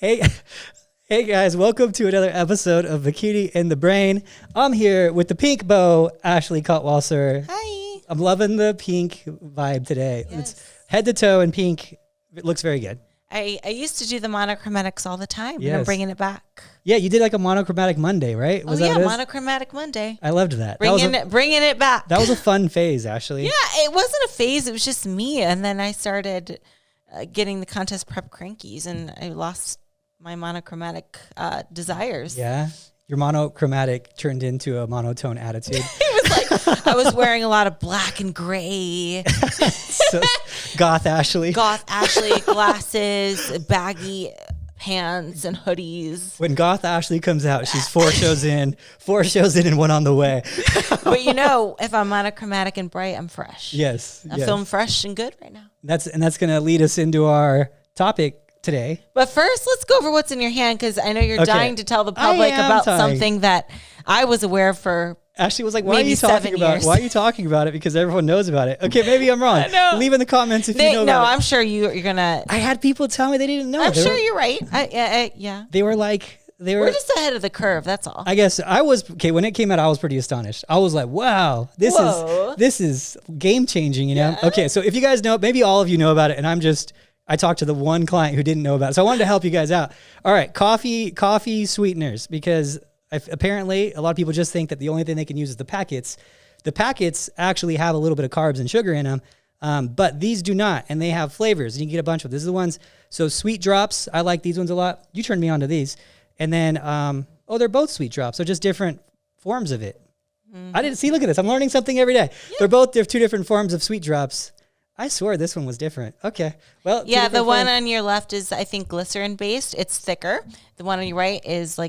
Hey, hey guys, welcome to another episode of Bikini in the Brain. I'm here with the pink bow, Ashley Cotwasser. Hi. I'm loving the pink vibe today. Yes. It's head to toe in pink. It looks very good. I used to do the monochromatics all the time, and I'm Yes. bringing it back. Yeah, you did like a monochromatic Monday, right? Was that what it is? Monochromatic Monday. I loved that. Bringing it back. That was a fun phase, Ashley. Yeah, it wasn't a phase. It was just me. And then I started getting the contest prep crankies, and I lost my monochromatic desires. Yeah. Your monochromatic turned into a monotone attitude. It was like I was wearing a lot of black and gray. So, goth Ashley. Goth Ashley glasses, baggy pants and hoodies. When Goth Ashley comes out, she's four shows in and one on the way. But if I'm monochromatic and bright, I'm fresh. Yes. I'm feeling fresh and good right now. That's going to lead us into our topic today. But first, let's go over what's in your hand, because I know you're dying to tell the public about something that I was aware of for Ashley was like, why are you talking about it? Because everyone knows about it. Okay, maybe I'm wrong. Leave in the comments if you know about it. No, I'm sure you're going to. I had people tell me they didn't know. I'm sure you're right. Yeah. They were like, we're just ahead of the curve. That's all. I guess I was, when it came out, I was pretty astonished. I was like, wow, this is game changing, you know? Yeah. Okay, so if you guys know, maybe all of you know about it, and I talked to the one client who didn't know about it. So I wanted to help you guys out. All right, coffee sweeteners, because apparently a lot of people just think that the only thing they can use is the packets. The packets actually have a little bit of carbs and sugar in them, but these do not, and they have flavors. And you can get a bunch of them. This is the ones, so sweet drops, I like these ones a lot. You turned me on to these. And then, they're both sweet drops, so just different forms of it. Mm-hmm. I didn't see, look at this. I'm learning something every day. Yeah. They're two different forms of sweet drops. I swore this one was different. Okay. Well, yeah, the one on your left is, I think, glycerin based. It's thicker. The one on your right is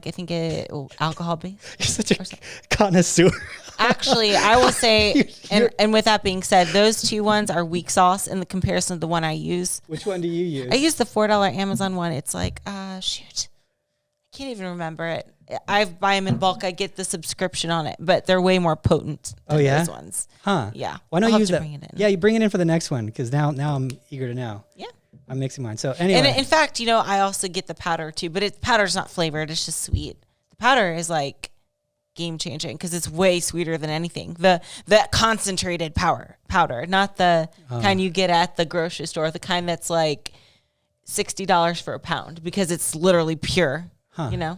alcohol based. You're such a connoisseur. Actually, I will say, and with that being said, those two ones are weak sauce in the comparison to the one I use. Which one do you use? I use the $4 Amazon one. It's like, shoot. I can't even remember it. I buy them in bulk. I get the subscription on it, but they're way more potent than those ones. Huh. Yeah. Why don't you use that? Yeah, you bring it in for the next one, because now I'm eager to know. Yeah. I'm mixing mine. So anyway. And in fact, I also get the powder too, but powder's not flavored. It's just sweet. The powder is like game changing because it's way sweeter than anything. The concentrated powder, not the kind you get at the grocery store, the kind that's like $60 for a pound, because it's literally pure. Huh.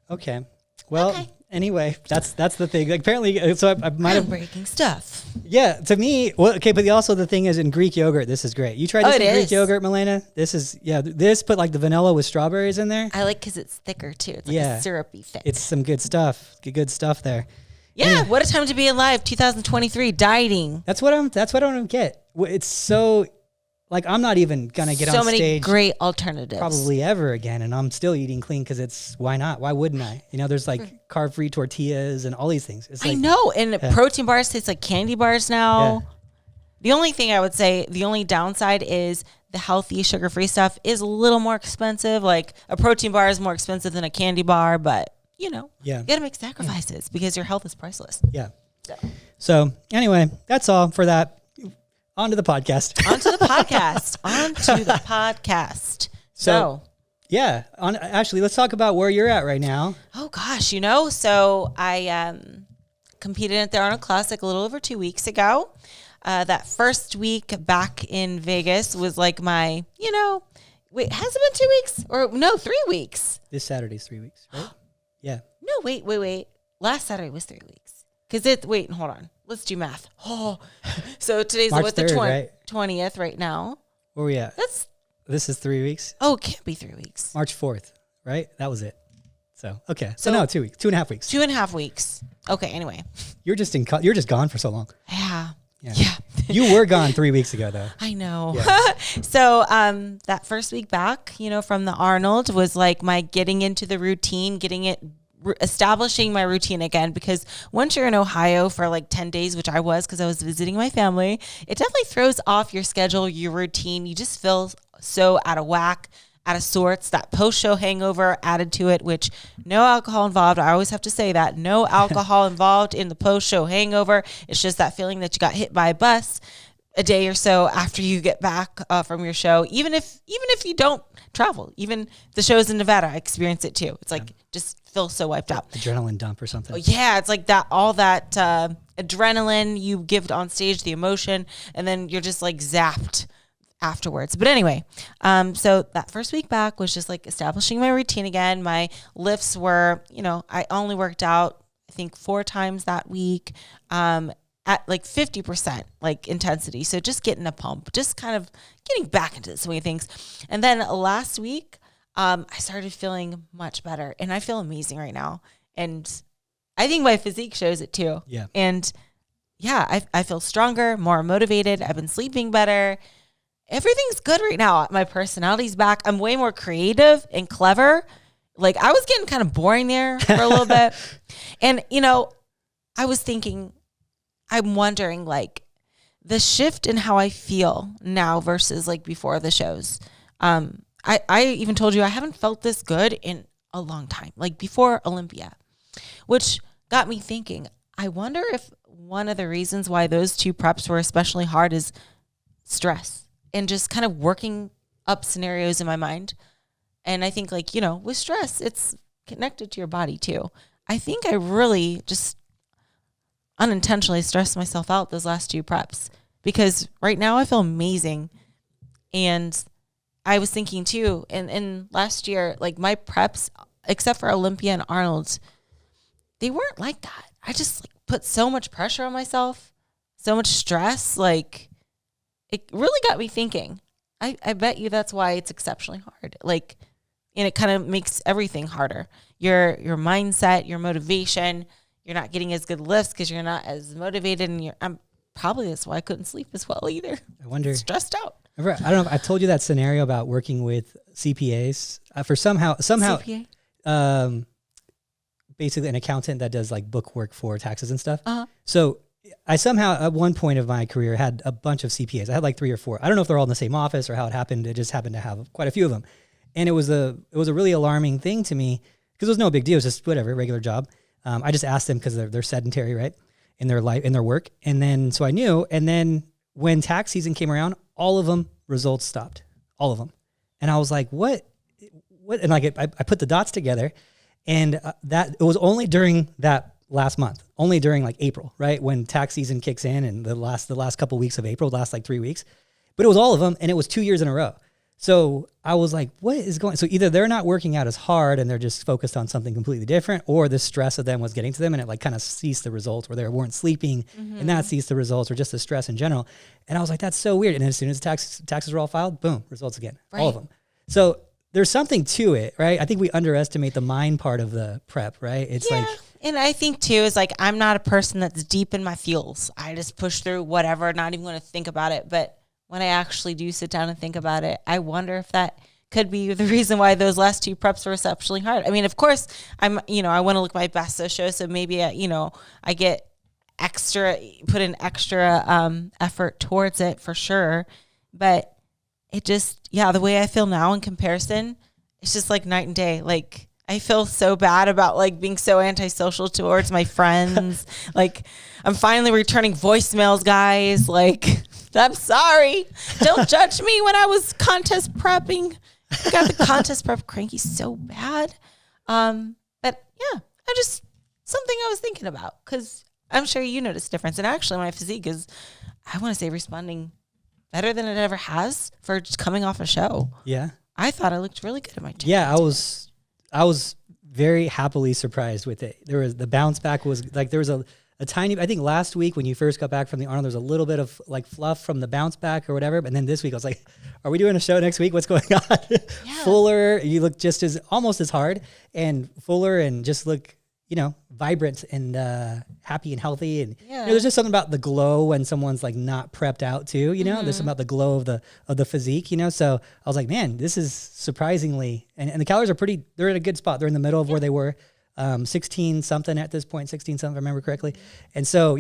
Okay. Well, anyway, that's the thing. Like, apparently, so I might have breaking stuff. Yeah, to me, but also the thing is, in Greek yogurt, this is great. You tried this in Greek yogurt, Milena? This put like the vanilla with strawberries in there. I like because it's thicker too. It's like a syrupy thick. It's some good stuff. Good stuff there. Yeah, anyway. What a time to be alive, 2023, dieting. That's what I don't get. It's so. Like, I'm not even going to get on stage. So many great alternatives. Probably ever again. And I'm still eating clean because why not? Why wouldn't I? There's like carb-free tortillas and all these things. It's like, I know. And protein bars taste like candy bars now. Yeah. The only thing I would say, the only downside is the healthy sugar-free stuff is a little more expensive. Like, a protein bar is more expensive than a candy bar. But, you got to make sacrifices because your health is priceless. Yeah. So anyway, that's all for that. On to the podcast. So yeah. Ashley, let's talk about where you're at right now. Oh, gosh. So I competed at the Arnold Classic a little over 2 weeks ago. That first week back in Vegas was like my, wait, has it been 2 weeks? Or no, 3 weeks. This Saturday's 3 weeks, right? Yeah. No, wait. Last Saturday was 3 weeks. Hold on. Let's do math. Oh, so today's March 3rd, 20th right now. Where are we at? This is 3 weeks. Oh, it can't be 3 weeks. March 4th, right? That was it. So, okay. So no, 2 weeks, 2.5 weeks. 2.5 weeks. Okay. Anyway, you're just gone for so long. Yeah. You were gone 3 weeks ago, though. I know. Yeah. So, that first week back, from the Arnold was like my getting into the routine, establishing my routine again, because once you're in Ohio for like 10 days, which I was because I was visiting my family, it definitely throws off your schedule, your routine. You just feel so out of whack, out of sorts. That post-show hangover added to it, which no alcohol involved. I always have to say that. No alcohol involved in the post-show hangover. It's just that feeling that you got hit by a bus. a day or so after you get back from your show, even if you don't travel, even the shows in Nevada, I experience it too. It's like just feel so wiped out. Adrenaline dump or something. Yeah, it's like that, all that adrenaline you give on stage, the emotion, and then you're just like zapped afterwards. But anyway, so that first week back was just like establishing my routine again. My lifts were, I only worked out, I think 4 times that week, at like 50% like intensity. So just getting a pump, just kind of getting back into the swing of things. And then last week, I started feeling much better, and I feel amazing right now. And I think my physique shows it too. Yeah. And yeah, I feel stronger, more motivated. I've been sleeping better. Everything's good right now. My personality's back. I'm way more creative and clever. Like I was getting kind of boring there for a little bit. And, I was thinking, I'm wondering like the shift in how I feel now versus like before the shows. I even told you I haven't felt this good in a long time, like before Olympia, which got me thinking, I wonder if one of the reasons why those 2 preps were especially hard is stress and just kind of working up scenarios in my mind. And I think like, with stress, it's connected to your body too. I think I really just unintentionally stressed myself out those last 2 preps because right now I feel amazing. And I was thinking too, and last year, like my preps, except for Olympia and Arnold, they weren't like that. I just like put so much pressure on myself, so much stress. Like it really got me thinking. I bet you that's why it's exceptionally hard. Like, and it kind of makes everything harder. Your mindset, your motivation. You're not getting as good lifts because you're not as motivated, and I'm probably that's why I couldn't sleep as well either. I wonder, stressed out. I don't know if I told you that scenario about working with CPAs for somehow, CPA? Basically an accountant that does like book work for taxes and stuff. So I somehow at one point of my career had a bunch of CPAs. I had like 3 or 4. I don't know if they're all in the same office or how it happened. It just happened to have quite a few of them, and it was a really alarming thing to me because it was no big deal. It was just whatever, regular job. I just asked them because they're sedentary, right, in their life, in their work. And then, so I knew. And then when tax season came around, all of them results stopped, all of them. And I was like, what? And like, I put the dots together, and that it was only during that last month, only during like April, right, when tax season kicks in, and the last couple of weeks of April, the last like 3 weeks. But it was all of them, and it was 2 years in a row. So I was like, what is going on? So either they're not working out as hard and they're just focused on something completely different, or the stress of them was getting to them and it like kind of ceased the results, or they weren't sleeping and that ceased the results, or just the stress in general. And I was like, that's so weird. And then as soon as taxes were all filed, boom, results again, all of them. So there's something to it, right? I think we underestimate the mind part of the prep, right? It's like, and I think too, is like, I'm not a person that's deep in my feels. I just push through whatever, not even going to think about it. But when I actually do sit down and think about it, I wonder if that could be the reason why those last 2 preps were exceptionally hard. I mean, of course, I want to look my best those shows. So maybe, I get put in extra effort towards it for sure. But it just, the way I feel now in comparison, it's just like night and day. Like I feel so bad about like being so antisocial towards my friends. Like I'm finally returning voicemails, guys. Like, I'm sorry. Don't judge me when I was contest prepping. I got the contest prep cranky so bad. But yeah, something I was thinking about, because I'm sure you noticed a difference. And actually my physique is, I want to say, responding better than it ever has for just coming off a show. Yeah. I thought I looked really good in my gym. Yeah, I was very happily surprised with it. The bounce back was like, there was a tiny, I think last week when you first got back from the Arnold, there was a little bit of like fluff from the bounce back or whatever. But then this week I was like, are we doing a show next week? What's going on? Yeah. Fuller, you look just almost as hard and fuller, and just look, vibrant and happy and healthy. And there's just something about the glow when someone's like not prepped out too, there's something about the glow of the physique, so I was like, man, this is surprisingly, and the calories are they're in a good spot. They're in the middle of where they were. 16 something at this point, 16 something if I remember correctly. And so,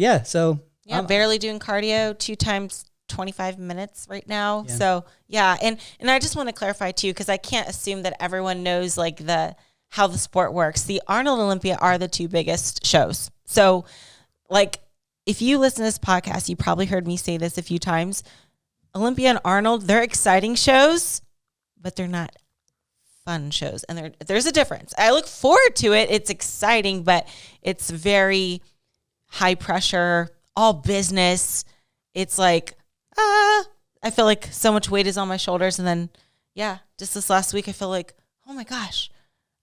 barely doing cardio 2 times 25 minutes right now. Yeah. So and I just want to clarify too, because I can't assume that everyone knows like how the sport works. The Arnold Olympia are the 2 biggest shows. So like if you listen to this podcast, you probably heard me say this a few times. Olympia and Arnold, they're exciting shows, but they're not fun shows. And there's a difference. I look forward to it. It's exciting, but it's very high pressure, all business. It's like, I feel like so much weight is on my shoulders. And then, yeah, just this last week, I feel like, oh my gosh,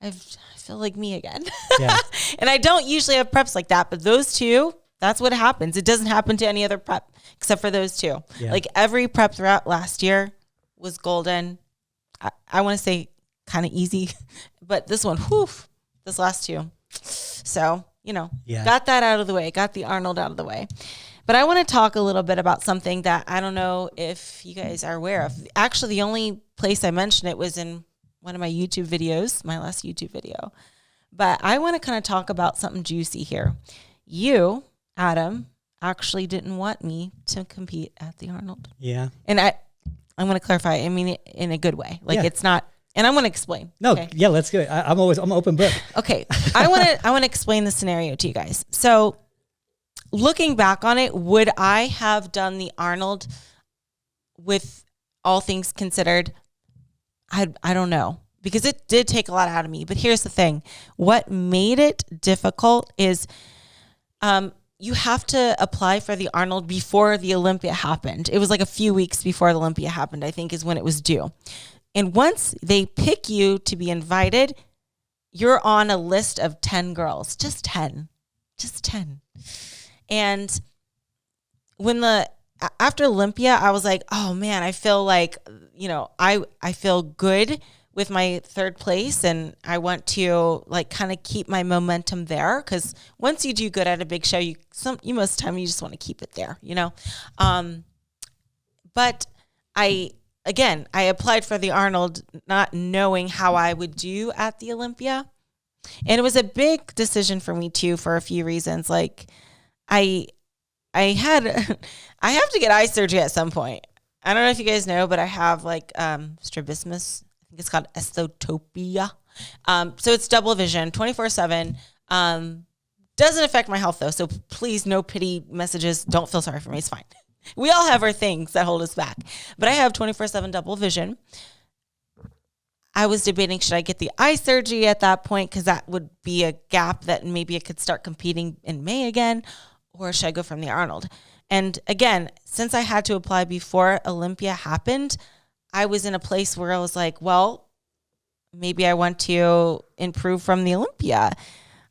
I feel like me again. Yeah. And I don't usually have preps like that, but those two, that's what happens. It doesn't happen to any other prep except for those two. Yeah. Like every prep throughout last year was golden. I want to say kind of easy, but this one, this last two. So, got that out of the way, got the Arnold out of the way. But I want to talk a little bit about something that I don't know if you guys are aware of. Actually, the only place I mentioned it was in one of my YouTube videos, my last YouTube video. But I want to kind of talk about something juicy here. You, Adam, actually didn't want me to compete at the Arnold. Yeah. And I'm going to clarify. I mean it in a good way. Like it's not, and I'm going to explain. No, okay? Yeah, let's go. I'm an open book. Okay. I want to explain the scenario to you guys. So looking back on it, would I have done the Arnold with all things considered? I don't know, because it did take a lot out of me. But here's the thing. What made it difficult is you have to apply for the Arnold before the Olympia happened. It was like a few weeks before the Olympia happened, I think, is when it was due. And once they pick you to be invited, you're on a list of 10 girls, just 10. And after Olympia, I was like, oh man, I feel like, I feel good with my third place, and I want to like kind of keep my momentum there, because once you do good at a big show, most of the time you just want to keep it there, But I applied for the Arnold not knowing how I would do at the Olympia, and it was a big decision for me too for a few reasons. Like I have to get eye surgery at some point. I don't know if you guys know, but I have like strabismus. I think it's called esthotopia. So it's double vision, 24/7. Doesn't affect my health though. So please, no pity messages. Don't feel sorry for me. It's fine. We all have our things that hold us back. But I have 24/7 double vision. I was debating, should I get the eye surgery at that point? Because that would be a gap that maybe I could start competing in May again. Or should I go from the Arnold? And again, since I had to apply before Olympia happened, I was in a place where I was like, well, maybe I want to improve from the Olympia.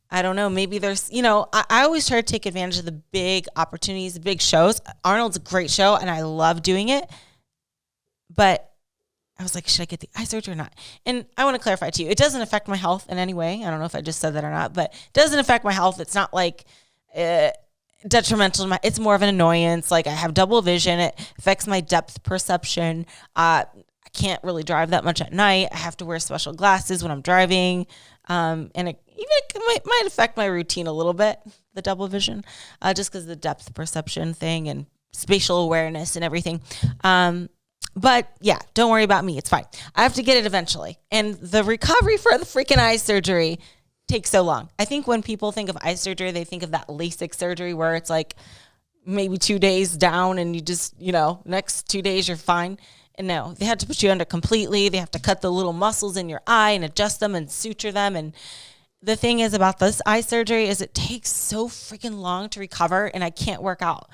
I don't know. Maybe there's, I always try to take advantage of the big opportunities, the big shows. Arnold's a great show and I love doing it. But I was like, should I get the eye surgery or not? And I want to clarify to you, it doesn't affect my health in any way. I don't know if I just said that or not, but it doesn't affect my health. It's not like detrimental to it's more of an annoyance. Like I have double vision. It affects my depth perception. I can't really drive that much at night. I have to wear special glasses when I'm driving. And it might affect my routine a little bit, the double vision, just because of the depth perception thing and spatial awareness and everything. But yeah, don't worry about me. It's fine. I have to get it eventually. And the recovery for the freaking eye surgery takes so long. I think when people think of eye surgery, they think of that LASIK surgery where it's like maybe 2 days down and you just, next 2 days you're fine. And no, they had to put you under completely. They have to cut the little muscles in your eye and adjust them and suture them. And the thing is about this eye surgery is it takes so freaking long to recover, and I can't work out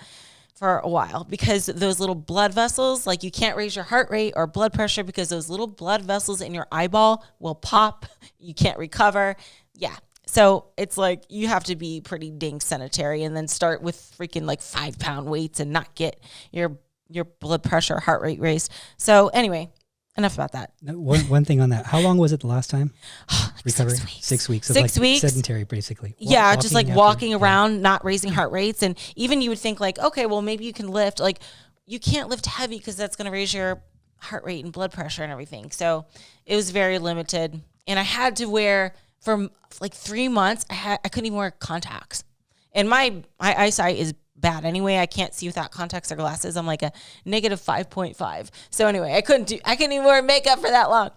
for a while because those little blood vessels, like you can't raise your heart rate or blood pressure because those little blood vessels in your eyeball will pop. You can't recover. Yeah. So it's like you have to be pretty dang sanitary and then start with freaking like 5-pound weights and not get your blood pressure, heart rate raised. So anyway, enough about that. One thing on that. How long was it the last time? Recovery? 6 weeks. 6 weeks. 6 weeks. Sedentary, basically. Yeah, just like walking around, not raising heart rates. And even you would think like, okay, well, maybe you can lift. Like you can't lift heavy because that's going to raise your heart rate and blood pressure and everything. So it was very limited. And I had to wear, for like 3 months, I couldn't even wear contacts. And my eyesight is bad anyway. I can't see without contacts or glasses. I'm like a negative 5.5. So anyway, I couldn't even wear makeup for that long.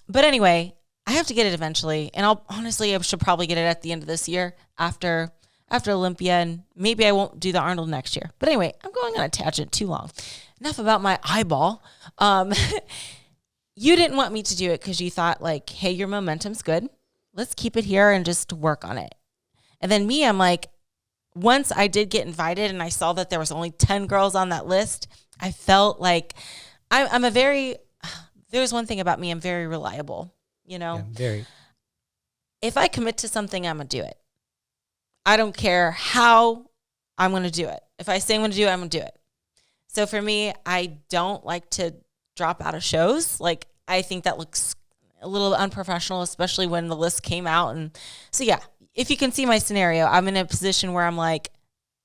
But anyway, I have to get it eventually. And I should probably get it at the end of this year after after Olympia, and maybe I won't do the Arnold next year. But anyway, I'm going on a tangent too long. Enough about my eyeball. You didn't want me to do it because you thought like, hey, your momentum's good. Let's keep it here and just work on it. And then me, I'm like, once I did get invited and I saw that there was only 10 girls on that list, I felt like there's one thing about me, I'm very reliable, you know? Yeah, very. If I commit to something, I'm going to do it. I don't care how I'm going to do it. If I say I'm going to do it, I'm going to do it. So for me, I don't like to drop out of shows. Like, I think that looks a little unprofessional, especially when the list came out. And so, yeah, if you can see my scenario, I'm in a position where I'm like,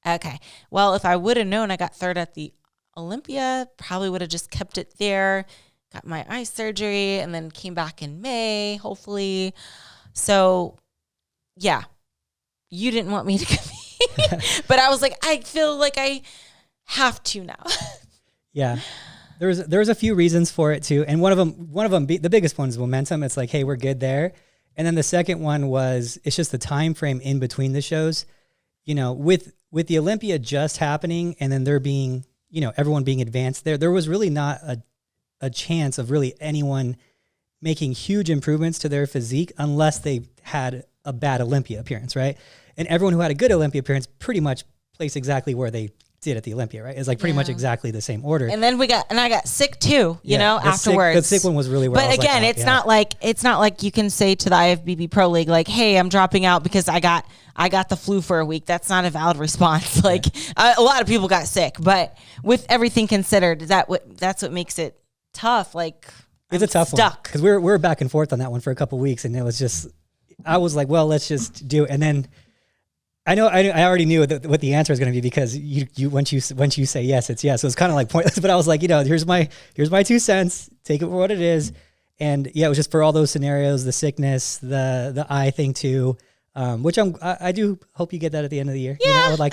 okay, well, if I would have known I got third at the Olympia, probably would have just kept it there, got my eye surgery, and then came back in May, hopefully. So, yeah, you didn't want me to compete, but I was like, I feel like I have to now. Yeah. There was a few reasons for it too. And one of them, the biggest one is momentum. It's like, hey, we're good there. And then the second one was, it's just the time frame in between the shows, you know, with the Olympia just happening and then there being, you know, everyone being advanced there was really not a chance of really anyone making huge improvements to their physique unless they had a bad Olympia appearance, right? And everyone who had a good Olympia appearance pretty much placed exactly where they did at the Olympia, right? It's like pretty much exactly the same order. And then I got sick too, you know, afterwards. The sick one was really where But again, like, it's not like you can say to the IFBB Pro League, like, hey, I'm dropping out because I got the flu for a week. That's not a valid response. Like a lot of people got sick, but with everything considered, that's what makes it tough. Like it's a tough one because we're back and forth on that one for a couple of weeks, and it was just, I was like, well, let's just do it. And then I already knew what the answer was going to be because you once you say yes, it's yes. So it's kind of like pointless, but I was like, you know, here's my 2 cents. Take it for what it is. And yeah, it was just for all those scenarios, the sickness, the eye thing too. Which I do hope you get that at the end of the year. Yeah, you know, I would like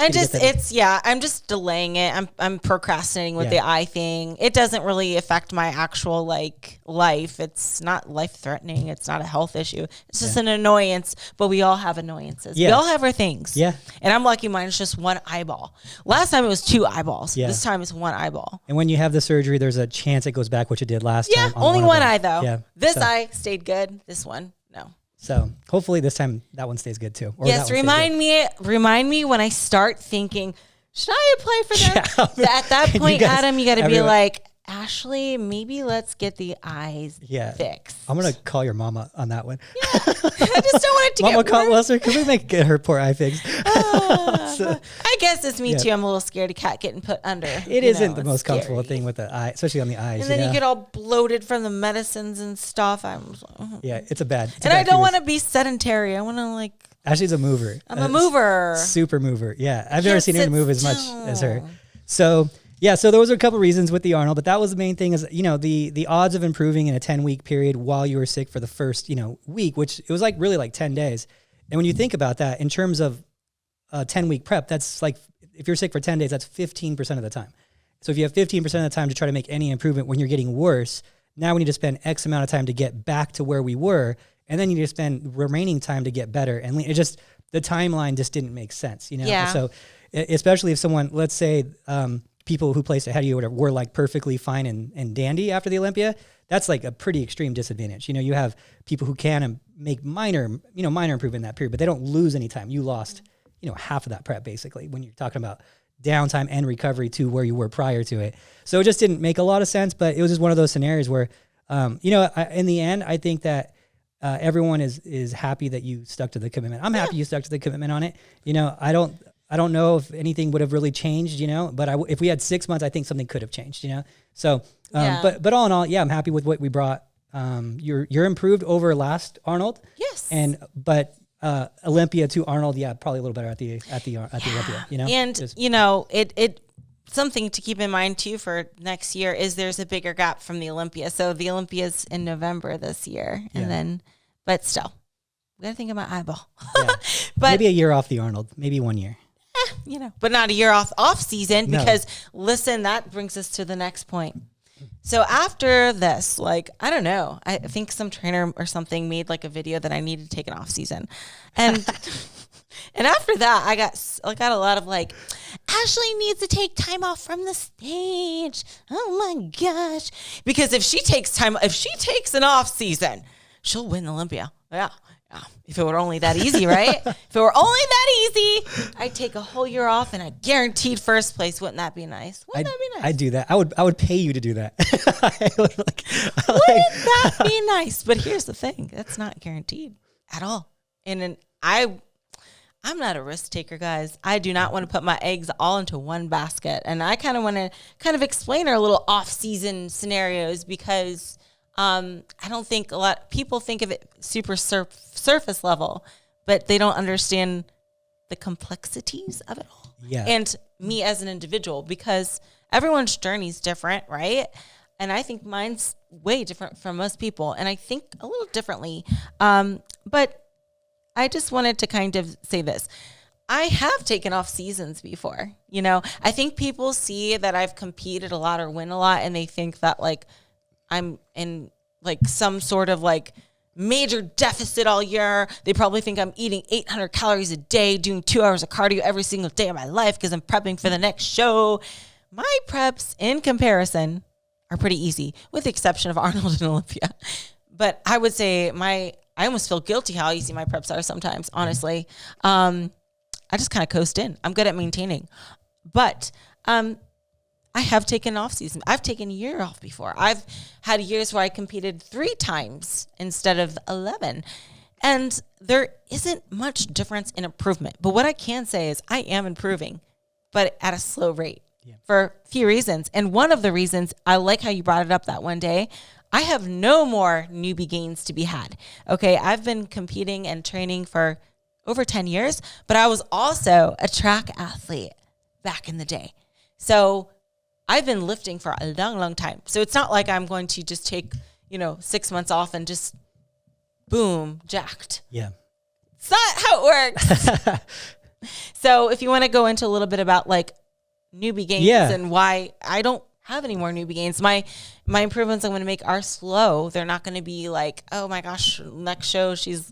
I'm just delaying it. I'm procrastinating with the eye thing. It doesn't really affect my actual like life. It's not life threatening. It's not a health issue. It's just an annoyance. But we all have annoyances. Yeah. We all have our things. Yeah. And I'm lucky mine's just one eyeball. Last time it was 2 eyeballs. Yeah. This time it's 1 eyeball. And when you have the surgery, there's a chance it goes back, which it did last time. Yeah, only one eye though. Yeah. This eye stayed good. This one, no. So hopefully this time that one stays good too. Or yes, remind me when I start thinking, should I apply for that? At that point, Adam, you got to be like, Ashley, maybe let's get the eyes fixed. I'm going to call your mama on that one. Yeah. I just don't want it to Mama, get worse. Can we get her poor eye fixed? I guess it's me too. I'm a little scared of cat getting put under. It isn't the most comfortable thing with the eye, especially on the eyes. And then you get all bloated from the medicines and stuff. Yeah, it's a bad. And I don't want to be sedentary. I want to like. Ashley's a mover. I'm a mover. Super mover. Yeah, I've never seen her move as much as her. So. Yeah, so those are a couple reasons with the Arnold, but that was the main thing is, you know, the odds of improving in a 10-week period while you were sick for the first, you know, week, which it was like really like 10 days. And when you think about that in terms of a 10-week prep, that's like, if you're sick for 10 days, that's 15% of the time. So if you have 15% of the time to try to make any improvement when you're getting worse, now we need to spend X amount of time to get back to where we were, and then you need to spend remaining time to get better. And it just, the timeline just didn't make sense, you know? Yeah. So especially if someone, let's say, people who placed ahead of you were like perfectly fine and dandy after the Olympia, that's like a pretty extreme disadvantage. You know, you have people who can make minor improvement in that period, but they don't lose any time. You lost, you know, half of that prep basically when you're talking about downtime and recovery to where you were prior to it. So it just didn't make a lot of sense, but it was just one of those scenarios where, you know, in the end, I think that everyone is happy that you stuck to the commitment. I'm happy you stuck to the commitment on it. You know, I don't know if anything would have really changed, you know, but if we had 6 months, I think something could have changed, you know? So, but all in all, yeah, I'm happy with what we brought. You're improved over last Arnold. Yes. But Olympia to Arnold, yeah, probably a little better at the Olympia, you know? And, you know, it something to keep in mind too for next year is there's a bigger gap from the Olympia. So the Olympia's in November this year. And then, but still, we got to think about eyeball. Yeah. But maybe a year off the Arnold, maybe 1 year. You know, but not a year off season because listen, that brings us to the next point. So after this, like, I don't know, I think some trainer or something made like a video that I needed to take an off season. And And after that, I got a lot of like, Ashley needs to take time off from the stage. Oh my gosh. Because if she takes an off season, she'll win Olympia. Yeah. If it were only that easy, right? If it were only that easy, I'd take a whole year off and a guaranteed first place. Wouldn't that be nice? Wouldn't that be nice? I'd do that. I would pay you to do that. Wouldn't that be nice? But here's the thing. That's not guaranteed at all. And I'm not a risk taker, guys. I do not want to put my eggs all into one basket. And I kind of want to explain our little off-season scenarios because I don't think a lot people think of it super surface level, but they don't understand the complexities of it all. Yeah. And me as an individual, because everyone's journey is different, right? And I think mine's way different from most people, and I think a little differently. But I just wanted to kind of say this. I have taken off seasons before. You know, I think people see that I've competed a lot or win a lot, and they think that like I'm in like some sort of like major deficit all year. They probably think I'm eating 800 calories a day, doing 2 hours of cardio every single day of my life because I'm prepping for the next show. My preps in comparison are pretty easy, with the exception of Arnold and Olympia. But I would say I almost feel guilty how easy my preps are sometimes, honestly. I just kind of coast in. I'm good at maintaining. But I have taken off season. I've taken a year off before. I've had years where I competed 3 times instead of 11. And there isn't much difference in improvement. But what I can say is I am improving, but at a slow rate for a few reasons. And one of the reasons, I like how you brought it up that one day, I have no more newbie gains to be had. Okay, I've been competing and training for over 10 years, but I was also a track athlete back in the day. So I've been lifting for a long, long time. So it's not like I'm going to just take, 6 months off and just boom, jacked. Yeah. It's not how it works. So if you want to go into a little bit about like newbie gains and why I don't have any more newbie gains, my improvements I'm going to make are slow. They're not going to be like, oh my gosh, next show she's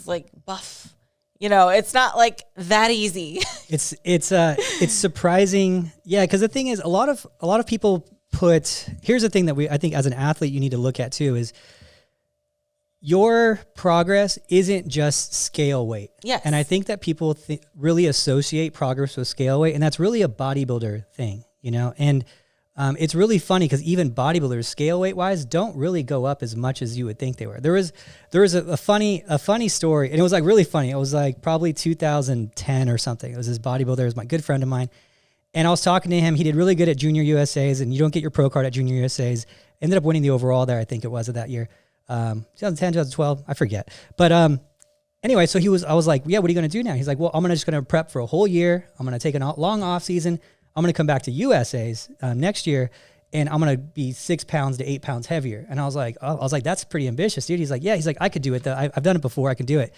like buff. It's not like that easy. It's surprising. Yeah. Cause the thing is a lot of people here's the thing that I think as an athlete, you need to look at too, is your progress isn't just scale weight. Yes. And I think that people really associate progress with scale weight, and that's really a bodybuilder thing, and it's really funny because even bodybuilders scale weight wise don't really go up as much as you would think they were. There was a funny story, and it was like really funny. It was like probably 2010 or something. It was this bodybuilder, it was my good friend of mine. And I was talking to him. He did really good at Junior USAs, and you don't get your pro card at Junior USAs. Ended up winning the overall there, I think it was, of that year. 2010, 2012, I forget. But anyway, so I was like, yeah, what are you going to do now? He's like, well, I'm just going to prep for a whole year. I'm going to take a long off season. I'm going to come back to USAs next year, and I'm going to be 6 pounds to 8 pounds heavier. And I was like, that's pretty ambitious, dude. He's like, yeah. He's like, I could do it though. I've done it before. I can do it.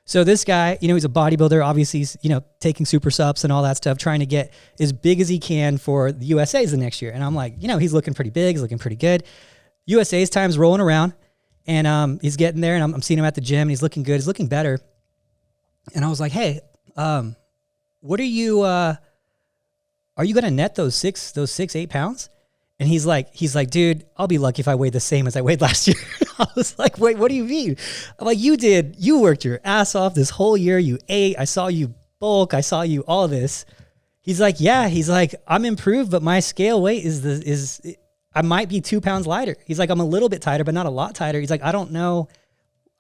So this guy, he's a bodybuilder. Obviously, he's, taking super subs and all that stuff, trying to get as big as he can for the USAs the next year. And I'm like, he's looking pretty big. He's looking pretty good. USA's time's rolling around, and he's getting there, and I'm seeing him at the gym, and he's looking good. He's looking better. And I was like, hey, what are you going to net those 8 pounds? And he's like, dude, I'll be lucky if I weighed the same as I weighed last year. I was like, wait, what do you mean? I'm like, you worked your ass off this whole year. You ate. I saw you bulk. I saw you all this. He's like, yeah. He's like, I'm improved, but my scale weight I might be 2 pounds lighter. He's like, I'm a little bit tighter, but not a lot tighter. He's like, I don't know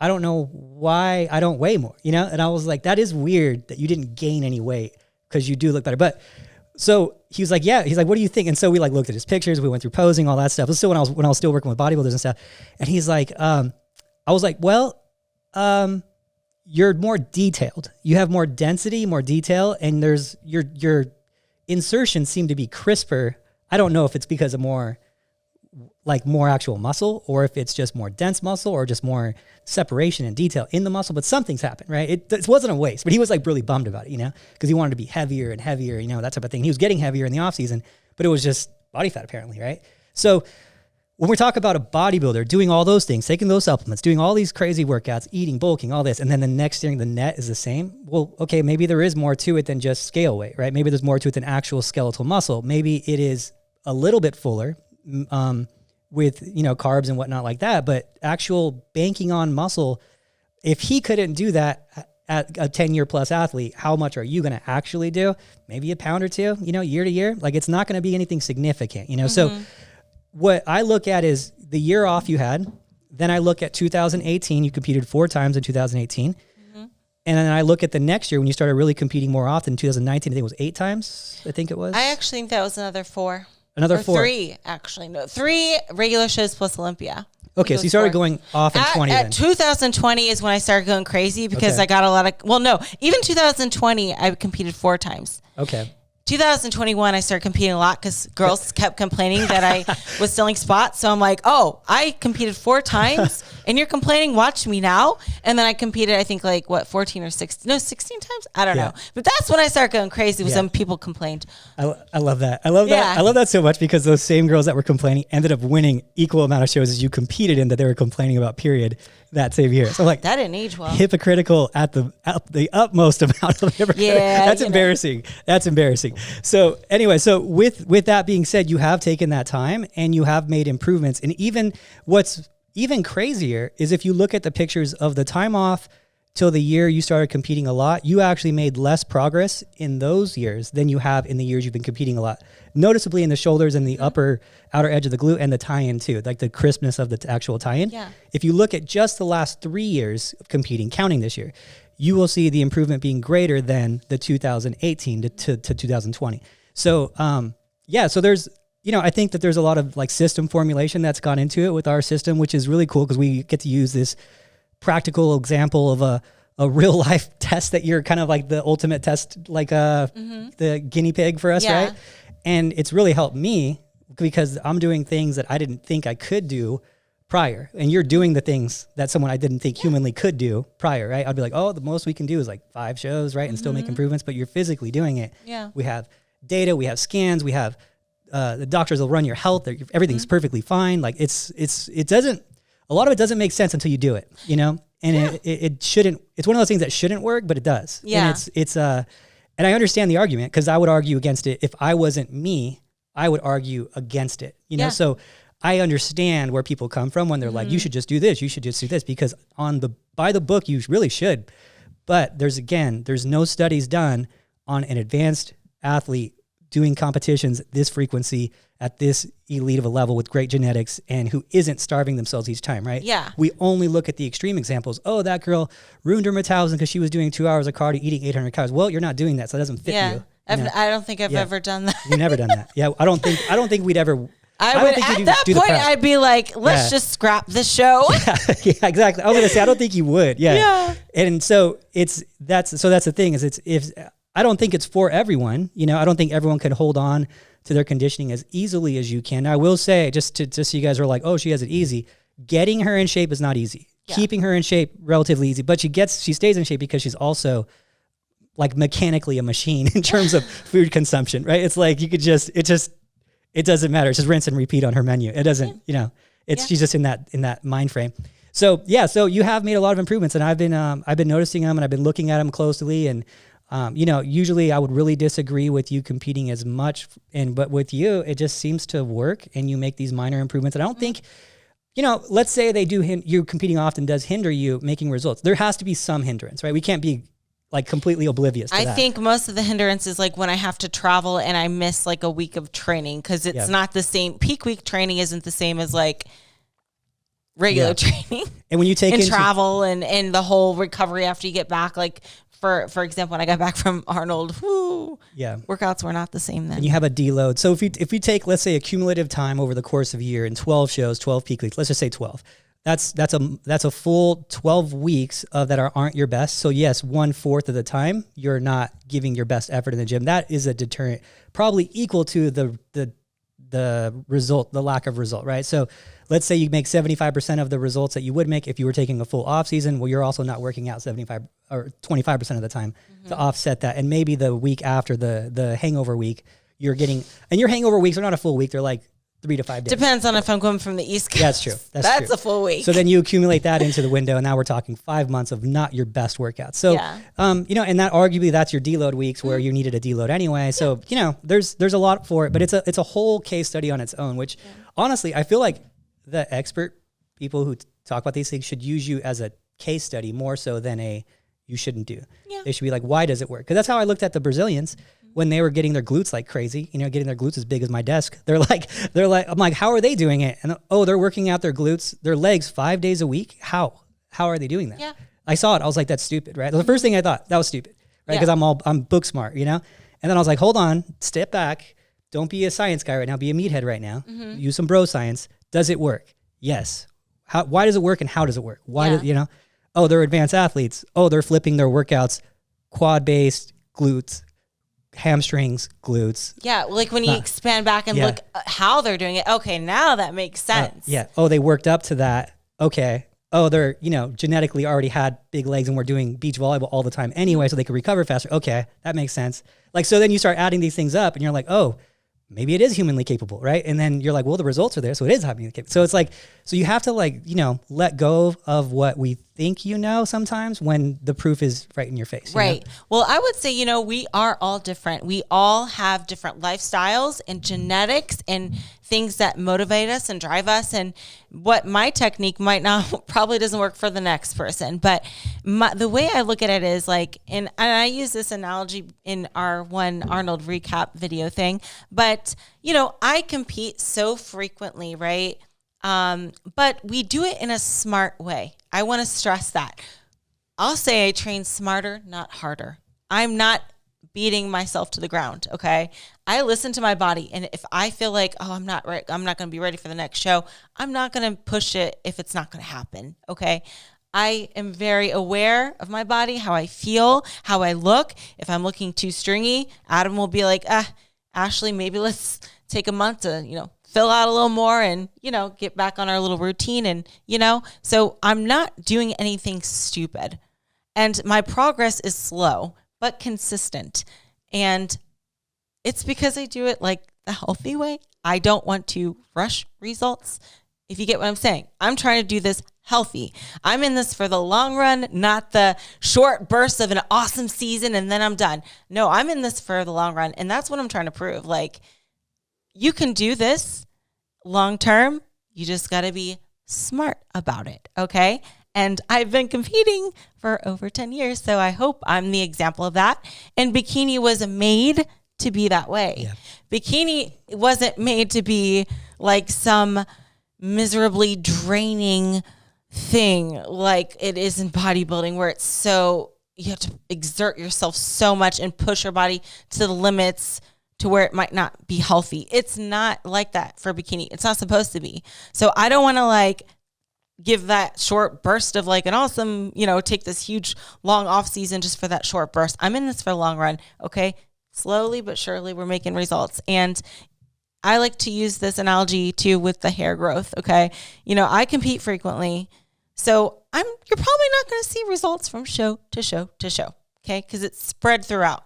why I don't weigh more, And I was like, that is weird that you didn't gain any weight because you do look better. But so he was like, yeah. He's like, what do you think? And so we like looked at his pictures. We went through posing, all that stuff. It was still when I was still working with bodybuilders and stuff. And he's like, I was like, well, you're more detailed. You have more density, more detail, and your insertions seem to be crisper. I don't know if it's because of more actual muscle, or if it's just more dense muscle, or just more separation and detail in the muscle, but something's happened, right? It wasn't a waste, but he was like really bummed about it, because he wanted to be heavier and heavier, that type of thing. He was getting heavier in the off season, but it was just body fat apparently, right? So when we talk about a bodybuilder doing all those things, taking those supplements, doing all these crazy workouts, eating, bulking, all this, and then the next thing, the net is the same. Well, okay, maybe there is more to it than just scale weight, right? Maybe there's more to it than actual skeletal muscle. Maybe it is a little bit fuller with, carbs and whatnot like that, but actual banking on muscle, if he couldn't do that at a 10-year plus athlete, how much are you going to actually do? Maybe a pound or two, year to year. Like, it's not going to be anything significant, So what I look at is the year off you had. Then I look at 2018. You competed 4 times in 2018. And then I look at the next year when you started really competing more often, 2019, I think it was 8 times. I think it was. I actually think that was another 4. Another 4. 3, actually. No, 3 regular shows plus Olympia. Okay, so you started going off in 20 then. 2020 is when I started going crazy because I got a lot of, even 2020, I competed 4 times. Okay. 2021, I started competing a lot because girls kept complaining that I was stealing spots. So I'm like, oh, I competed 4 times and you're complaining, watch me now. And then I competed, I think 14 or 16, 16 times? I don't know. But that's when I started going crazy was when people complained. I love that. I love that. I love that so much because those same girls that were complaining ended up winning equal amount of shows as you competed in that they were complaining about, period, that same year. So that didn't age well. Hypocritical at the utmost amount of hypocritical. Yeah, that's embarrassing. That's embarrassing. So anyway, with that being said, you have taken that time and you have made improvements. And even what's even crazier is if you look at the pictures of the time off till the year you started competing a lot, you actually made less progress in those years than you have in the years you've been competing a lot. Noticeably in the shoulders and the outer edge of the glute and the tie-in too, like the crispness of the actual tie-in. Yeah. If you look at just the last 3 years of competing, counting this year, you will see the improvement being greater than the 2018 to 2020. So, so there's, I think that there's a lot of system formulation that's gone into it with our system, which is really cool because we get to use this practical example of a real life test that you're kind of like the ultimate test, the guinea pig for us, right? And it's really helped me because I'm doing things that I didn't think I could do prior. And you're doing the things that someone I didn't think humanly could do prior, right? I'd be like, oh, the most we can do is 5 shows, right? And still make improvements, but you're physically doing it. Yeah. We have data, we have scans, we have the doctors will run your health. Everything's perfectly fine. It doesn't, a lot of it doesn't make sense until you do it, And it shouldn't, it's one of those things that shouldn't work, but it does. Yeah. And and I understand the argument because I would argue against it. If I wasn't me, I would argue against it, So I understand where people come from when they're like, you should just do this. You should just do this because by the book, you really should. But there's no studies done on an advanced athlete doing competitions at this frequency at this elite of a level with great genetics and who isn't starving themselves each time, right? Yeah. We only look at the extreme examples. Oh, that girl ruined her metabolism because she was doing 2 hours of cardio, eating 800 calories. Well, you're not doing that, so it doesn't fit you. I don't think I've ever done that. You've never done that. Yeah, I don't think we'd ever. I would, at that point, I'd be like, let's just scrap the show. Yeah, exactly. I was going to say, I don't think you would. Yeah. And so that's the thing is I don't think it's for everyone. I don't think everyone can hold on to their conditioning as easily as you can. Now, I will say, just so you guys are like, oh, she has it easy. Getting her in shape is not easy. Yeah. Keeping her in shape, relatively easy. But she stays in shape because she's also mechanically a machine in terms of food consumption, right? It's like you could it doesn't matter. It's just rinse and repeat on her menu. It doesn't, she's just in that mind frame. So you have made a lot of improvements and I've been noticing them and I've been looking at them closely and, usually I would really disagree with you competing as much, but with you, it just seems to work and you make these minor improvements. And I don't think, let's say you competing often does hinder you making results. There has to be some hindrance, right? We can't be completely oblivious to that. I think most of the hindrance is when I have to travel and I miss a week of training because it's not the same. Peak week training isn't the same as regular training. And when you take travel and the whole recovery after you get back, for example, when I got back from Arnold, workouts were not the same then. And you have a deload. So if you take, let's say, a cumulative time over the course of a year in 12 shows, 12 peak weeks, let's just say 12. That's a full 12 weeks that aren't your best. So yes, 1/4 of the time you're not giving your best effort in the gym. That is a deterrent, probably equal to the result, the lack of result, right? So let's say you make 75% of the results that you would make if you were taking a full off season. Well, you're also not working out 75 or 25% of the time to offset that. And maybe the week after the hangover week, you're getting, and your hangover weeks are not a full week. They're 3 to 5 days. Depends on if I'm going from the East Coast. That's true. That's true. a full week. So then you accumulate that into the window, and now we're talking 5 months of not your best workouts. So, and that arguably that's your deload weeks where you needed a deload anyway. So, there's a lot for it, but it's a whole case study on its own, which honestly, I feel like the expert people who talk about these things should use you as a case study more so than you shouldn't do. Yeah. They should be like, why does it work? Because that's how I looked at the Brazilians when they were getting their glutes like crazy, getting their glutes as big as my desk. They're like, I'm like, how are they doing it? And they're working out their glutes, their legs 5 days a week. How are they doing that? Yeah. I saw it. I was like, that's stupid, right? The first thing I thought, that was stupid, right? Because I'm book smart, And then I was like, hold on, step back. Don't be a science guy right now. Be a meathead right now. Mm-hmm. Use some bro science. Does it work? Yes. Why does it work and how does it work? Oh, they're advanced athletes. Oh, they're flipping their workouts, quad-based, glutes, hamstrings, glutes. Yeah, like when you expand back and look at how they're doing it. Okay, now that makes sense. Oh, they worked up to that. Okay. Oh, they're, genetically already had big legs and were doing beach volleyball all the time anyway, so they could recover faster. Okay, that makes sense. Like, so then you start adding these things up and you're like, oh, maybe it is humanly capable, right? And then you're like, well, the results are there, so it is humanly capable. So it's like, so you have to let go of what we think sometimes when the proof is right in your face. Right. Well, I would say, we are all different. We all have different lifestyles and genetics and things that motivate us and drive us. And what my technique probably doesn't work for the next person. But the way I look at it is like, and I use this analogy in our one Arnold recap video thing, but I compete so frequently, right? But we do it in a smart way. I want to stress that. I'll say I train smarter, not harder. I'm not beating myself to the ground. Okay. I listen to my body. And if I feel like, I'm not right, I'm not going to be ready for the next show, I'm not going to push it if it's not going to happen. Okay. I am very aware of my body, how I feel, how I look. If I'm looking too stringy, Adam will be like, Ashley, maybe let's take a month to, fill out a little more and, get back on our little routine. And, so I'm not doing anything stupid. And my progress is slow, but consistent. And it's because I do it like the healthy way. I don't want to rush results. If you get what I'm saying, I'm trying to do this healthy. I'm in this for the long run, not the short bursts of an awesome season and then I'm done. No, I'm in this for the long run. And that's what I'm trying to prove. Like, you can do this long term. You just got to be smart about it. Okay. And I've been competing for over 10 years. So I hope I'm the example of that. And Bikini was made to be that way. Yeah. Bikini wasn't made to be like some miserably draining thing like it is in bodybuilding, where it's so, you have to exert yourself so much and push your body to the limits to where it might not be healthy. It's not like that for Bikini. It's not supposed to be. So I don't want to give that short burst of an awesome, take this huge long off season just for that short burst. I'm in this for the long run. Okay. Slowly but surely we're making results. And I like to use this analogy too with the hair growth. Okay. I compete frequently. So you're probably not going to see results from show to show to show. Okay. Cause it's spread throughout.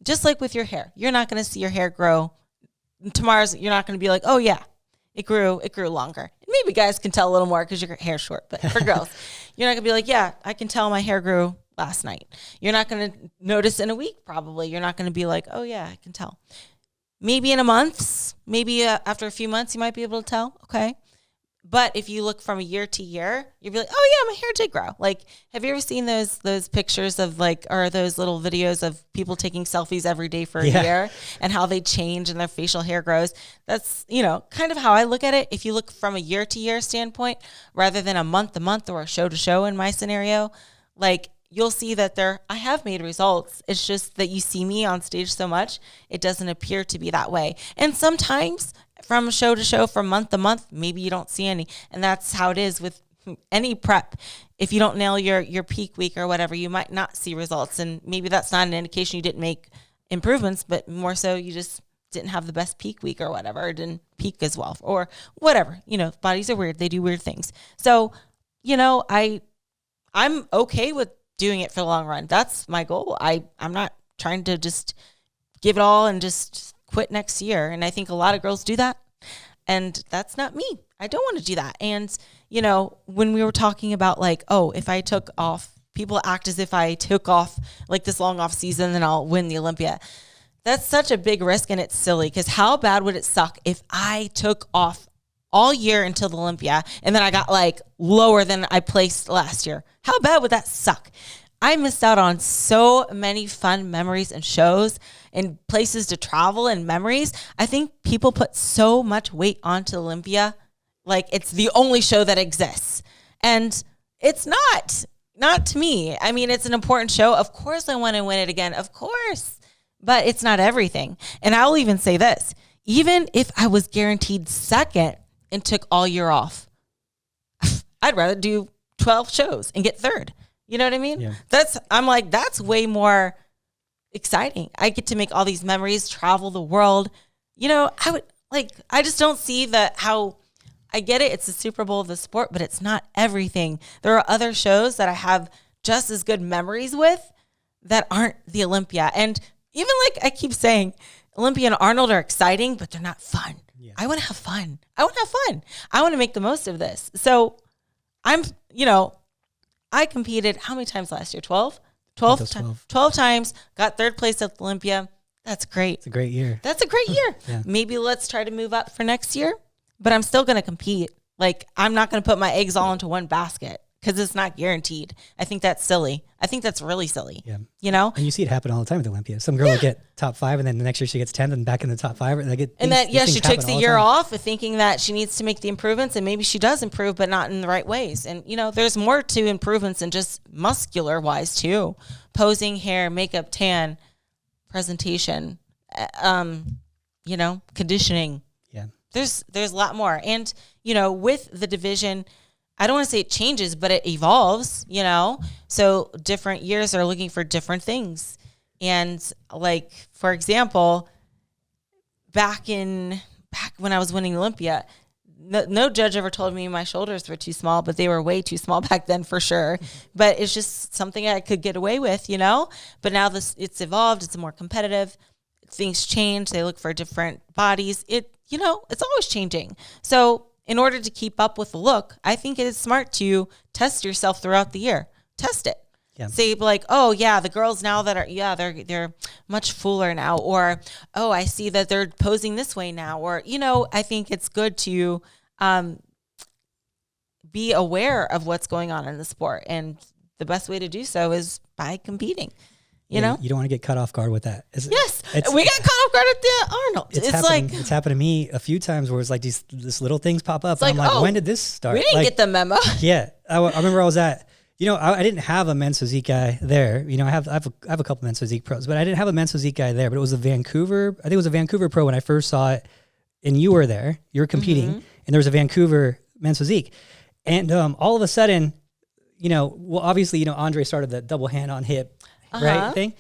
Just like with your hair, you're not going to see your hair grow. Tomorrow's, you're not going to be like, oh yeah, it grew longer. Maybe guys can tell a little more because your hair's short, but for girls, you're not gonna be like, yeah, I can tell my hair grew last night. You're not gonna notice in a week, probably. You're not gonna be like, oh yeah, I can tell. Maybe in a month, maybe after a few months, you might be able to tell. Okay. But if you look from a year to year, you'll be like, oh yeah, my hair did grow. Like, have you ever seen those pictures of or those little videos of people taking selfies every day for a year and how they change and their facial hair grows? That's, kind of how I look at it. If you look from a year to year standpoint, rather than a month to month or a show to show in my scenario, you'll see that I have made results. It's just that you see me on stage so much, it doesn't appear to be that way. And sometimes from show to show, from month to month, maybe you don't see any. And that's how it is with any prep. If you don't nail your peak week or whatever, you might not see results. And maybe that's not an indication you didn't make improvements, but more so you just didn't have the best peak week or whatever, or didn't peak as well or whatever. Bodies are weird. They do weird things. So, I'm okay with doing it for the long run. That's my goal. I'm not trying to just give it all and just quit next year. And I think a lot of girls do that. And that's not me. I don't want to do that. And, you know, when we were talking about like, oh, if I took off, people act as if I took off like this long off season, then I'll win the Olympia. That's such a big risk, and it's silly, because how bad would it suck if I took off all year until the Olympia and then I got like lower than I placed last year? How bad would that suck? I missed out on so many fun memories and shows and places to travel and memories. I think people put so much weight onto Olympia, like it's the only show that exists. And it's not to me. I mean, it's an important show. Of course I want to win it again. Of course. But it's not everything. And I'll even say this, even if I was guaranteed second and took all year off, I'd rather do 12 shows and get third. You know what I mean? Yeah. I'm like, that's way more exciting. I get to make all these memories, travel the world. You know, I just don't see how I get it. It's the Super Bowl of the sport, but it's not everything. There are other shows that I have just as good memories with that aren't the Olympia. And even like I keep saying, Olympia and Arnold are exciting, but they're not fun. Yeah. I want to have fun. I want to make the most of this. So I competed how many times last year? 12 times, got third place at the Olympia. That's great. It's a great year. That's a great year. Yeah. Maybe let's try to move up for next year, but I'm still going to compete. Like, I'm not going to put my eggs all into one basket because it's not guaranteed. I think that's silly. I think that's really silly. Yeah. You know? And you see it happen all the time at the Olympia. Some girl will get top 5, and then the next year she gets 10th and back in the top 5. She takes a year off thinking that she needs to make the improvements, and maybe she does improve, but not in the right ways. And, you know, there's more to improvements than just muscular wise too. Posing, hair, makeup, tan, presentation, conditioning. Yeah. There's a lot more. And, you know, with the division, I don't want to say it changes, but it evolves, you know? So different years are looking for different things. And like, for example, back when I was winning Olympia, no judge ever told me my shoulders were too small, but they were way too small back then for sure. But it's just something I could get away with, you know? But now it's evolved. It's more competitive. Things change. They look for different bodies. It's always changing. So in order to keep up with the look, I think it is smart to test yourself throughout the year. Test it. Yeah. Say like, oh yeah, the girls now they're much fuller now, or oh, I see that they're posing this way now, or I think it's good to be aware of what's going on in the sport, and the best way to do so is by competing. You know, you don't want to get caught off guard with that. Yes, we got caught off guard at the Arnold. It's happened to me a few times where it's like these little things pop up, and I'm like, when did this start? We didn't get the memo. Yeah, I remember I was at. I didn't have a men's physique guy there. I have a couple men's physique pros, but I didn't have a men's physique guy there. But it was I think it was a Vancouver pro when I first saw it, and you were there. You were competing, and there was a Vancouver men's physique, and all of a sudden, obviously, Andre started the double hand on hip. Right thing.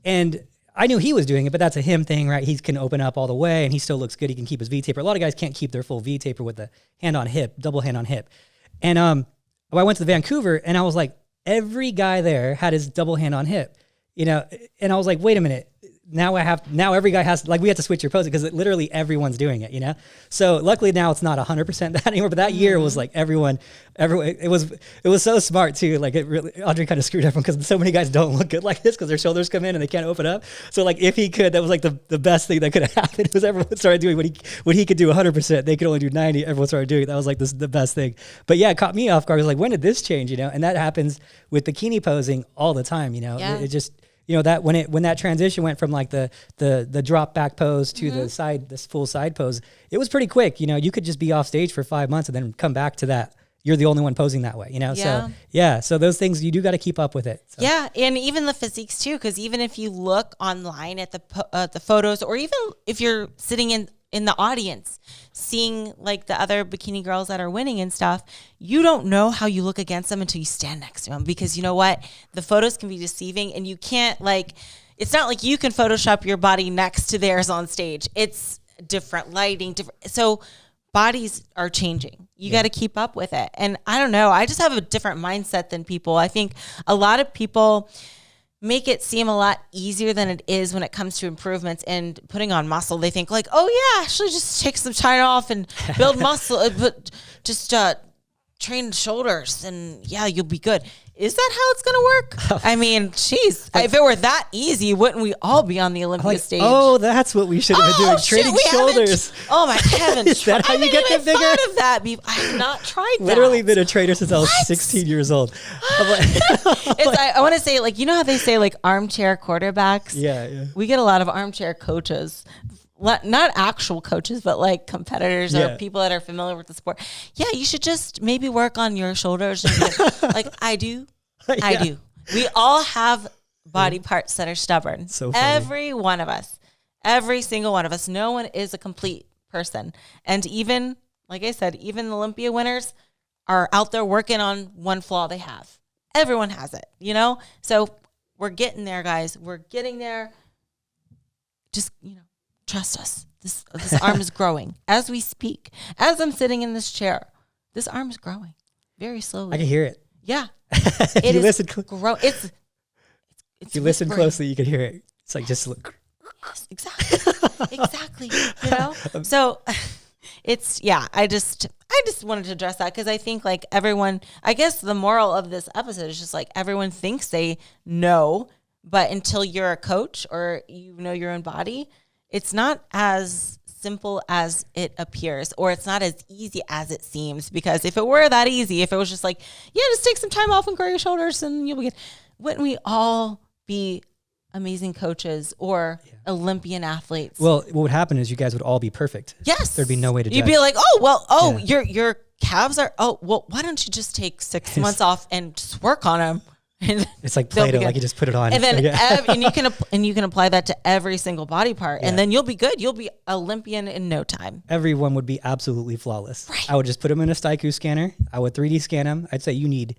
And I knew he was doing it, but that's a him thing, right? He can open up all the way and he still looks good. He can keep his V taper. A lot of guys can't keep their full V taper with the hand on hip, double hand on hip. And I went to the Vancouver and I was like, every guy there had his double hand on hip, and I was like, wait a minute. Now every guy has, like, we have to switch your pose because literally everyone's doing it, So luckily now it's not 100% that anymore, but that year was like everyone, it was so smart too. Like, it really, Andre kind of screwed everyone because so many guys don't look good like this because their shoulders come in and they can't open up. So like, if he could, that was like the best thing that could have happened was everyone started doing what he could do 100%. They could only do 90. Everyone started doing it. That was like the best thing. But yeah, it caught me off guard. I was like, when did this change, And that happens with bikini posing all the time, Yeah. It just, that when that transition went from like the drop back pose to this full side pose, it was pretty quick. You could just be off stage for 5 months and then come back to that. You're the only one posing that way, Yeah. So yeah, so those things you do got to keep up with it. So. Yeah, and even the physiques too, because even if you look online at the photos, or even if you're sitting in the audience, seeing like the other bikini girls that are winning and stuff, you don't know how you look against them until you stand next to them, because you know what? The photos can be deceiving, and you can't it's not like you can Photoshop your body next to theirs on stage. It's different lighting, so bodies are changing. You got to keep up with it. And I don't know, I just have a different mindset than people. I think a lot of people make it seem a lot easier than it is when it comes to improvements and putting on muscle. They think like, oh yeah, actually just take some time off and build muscle, but just train shoulders and yeah, you'll be good. Is that how it's going to work? I mean, geez, if it were that easy, wouldn't we all be on the Olympia stage? Oh, that's what we should have been doing. Training shoulders. Oh my heavens. Is that how you get them bigger? I thought of that. I have not tried that. Literally been a trainer since I was 16 years old. I want to say, like, you know how they say like armchair quarterbacks? Yeah. We get a lot of armchair coaches. Not actual coaches, but like competitors or people that are familiar with the sport. Yeah, you should just maybe work on your shoulders. Like I do. I do. We all have body parts that are stubborn. So funny. Every one of us. Every single one of us. No one is a complete person. And even, like I said, even the Olympia winners are out there working on one flaw they have. Everyone has it, you know? So we're getting there, guys. We're getting there. Just, trust us. This arm is growing as we speak. As I'm sitting in this chair, this arm is growing very slowly. I can hear it. Yeah. It you listen it's if you listen closely, you can hear it. It's like just look. Yes, exactly. So it's I just wanted to address that because I think like everyone, I guess the moral of this episode is just like everyone thinks they know, but until you're a coach or you know your own body, it's not as simple as it appears, or it's not as easy as it seems. Because if it were that easy, if it was just like, yeah, just take some time off and grow your shoulders and you'll be good, wouldn't we all be amazing coaches or Olympian athletes? Well, what would happen is you guys would all be perfect. Yes. There'd be no way to judge. You'd be like, your calves are, why don't you just take 6 months off and just work on them? It's like Play-Doh, like you just put it on. And then and you can apply that to every single body part, and then you'll be good. You'll be Olympian in no time. Everyone would be absolutely flawless. Right. I would just put them in a Staiku scanner. I would 3D scan them. I'd say you need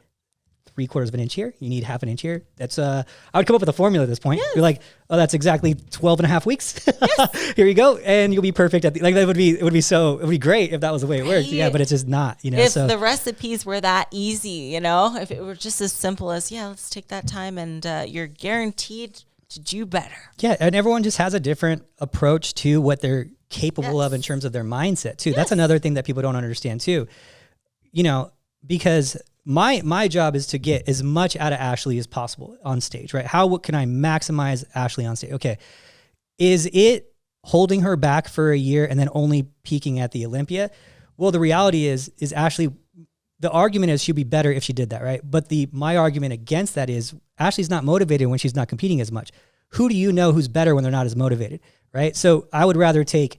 3/4 of an inch here. You need 1/2 inch here. That's I would come up with a formula at this point. Yes. You're like, oh, that's exactly 12 and a half weeks. Yes. Here you go. And you'll be perfect at it would be great if that was the way it worked. Yeah, but it's just not, If the recipes were that easy, if it were just as simple as, let's take that time and you're guaranteed to do better. Yeah. And everyone just has a different approach to what they're capable of in terms of their mindset too. Yes. That's another thing that people don't understand too, because my job is to get as much out of Ashley as possible on stage, right? What can I maximize Ashley on stage? Okay. Is it holding her back for a year and then only peaking at the Olympia? Well, the reality is Ashley, the argument is she'd be better if she did that, right? But my argument against that is Ashley's not motivated when she's not competing as much. Who do you know who's better when they're not as motivated, right? So I would rather take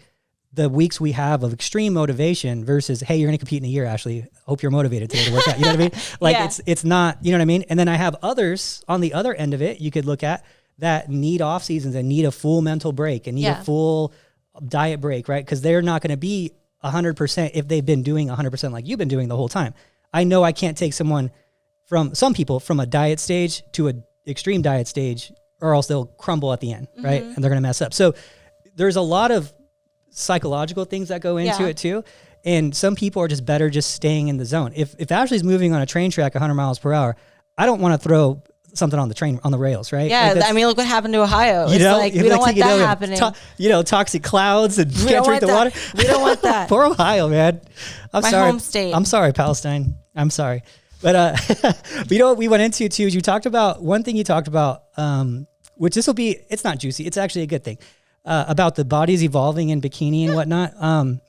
the weeks we have of extreme motivation versus, hey, you're going to compete in a year, Ashley. Hope you're motivated today to work out. You know what I mean? Like it's not, you know what I mean? And then I have others on the other end of it you could look at that need off seasons and need a full mental break and need a full diet break, right? Because they're not going to be 100% if they've been doing 100% like you've been doing the whole time. I know I can't take some people from a diet stage to an extreme diet stage, or else they'll crumble at the end, right? And they're going to mess up. So there's a lot of psychological things that go into it too. And some people are just better just staying in the zone. If Ashley's moving on a train track 100 miles per hour, I don't want to throw something on the rails, right? Yeah, like look what happened to Ohio. We don't want that happening. Toxic clouds and can't drink the water. We don't want that. Poor Ohio, man. My home state. I'm sorry, Palestine. I'm sorry. But we went into too, is you talked about, one thing you talked about, which it's not juicy. It's actually a good thing. About the bodies evolving in bikini and whatnot.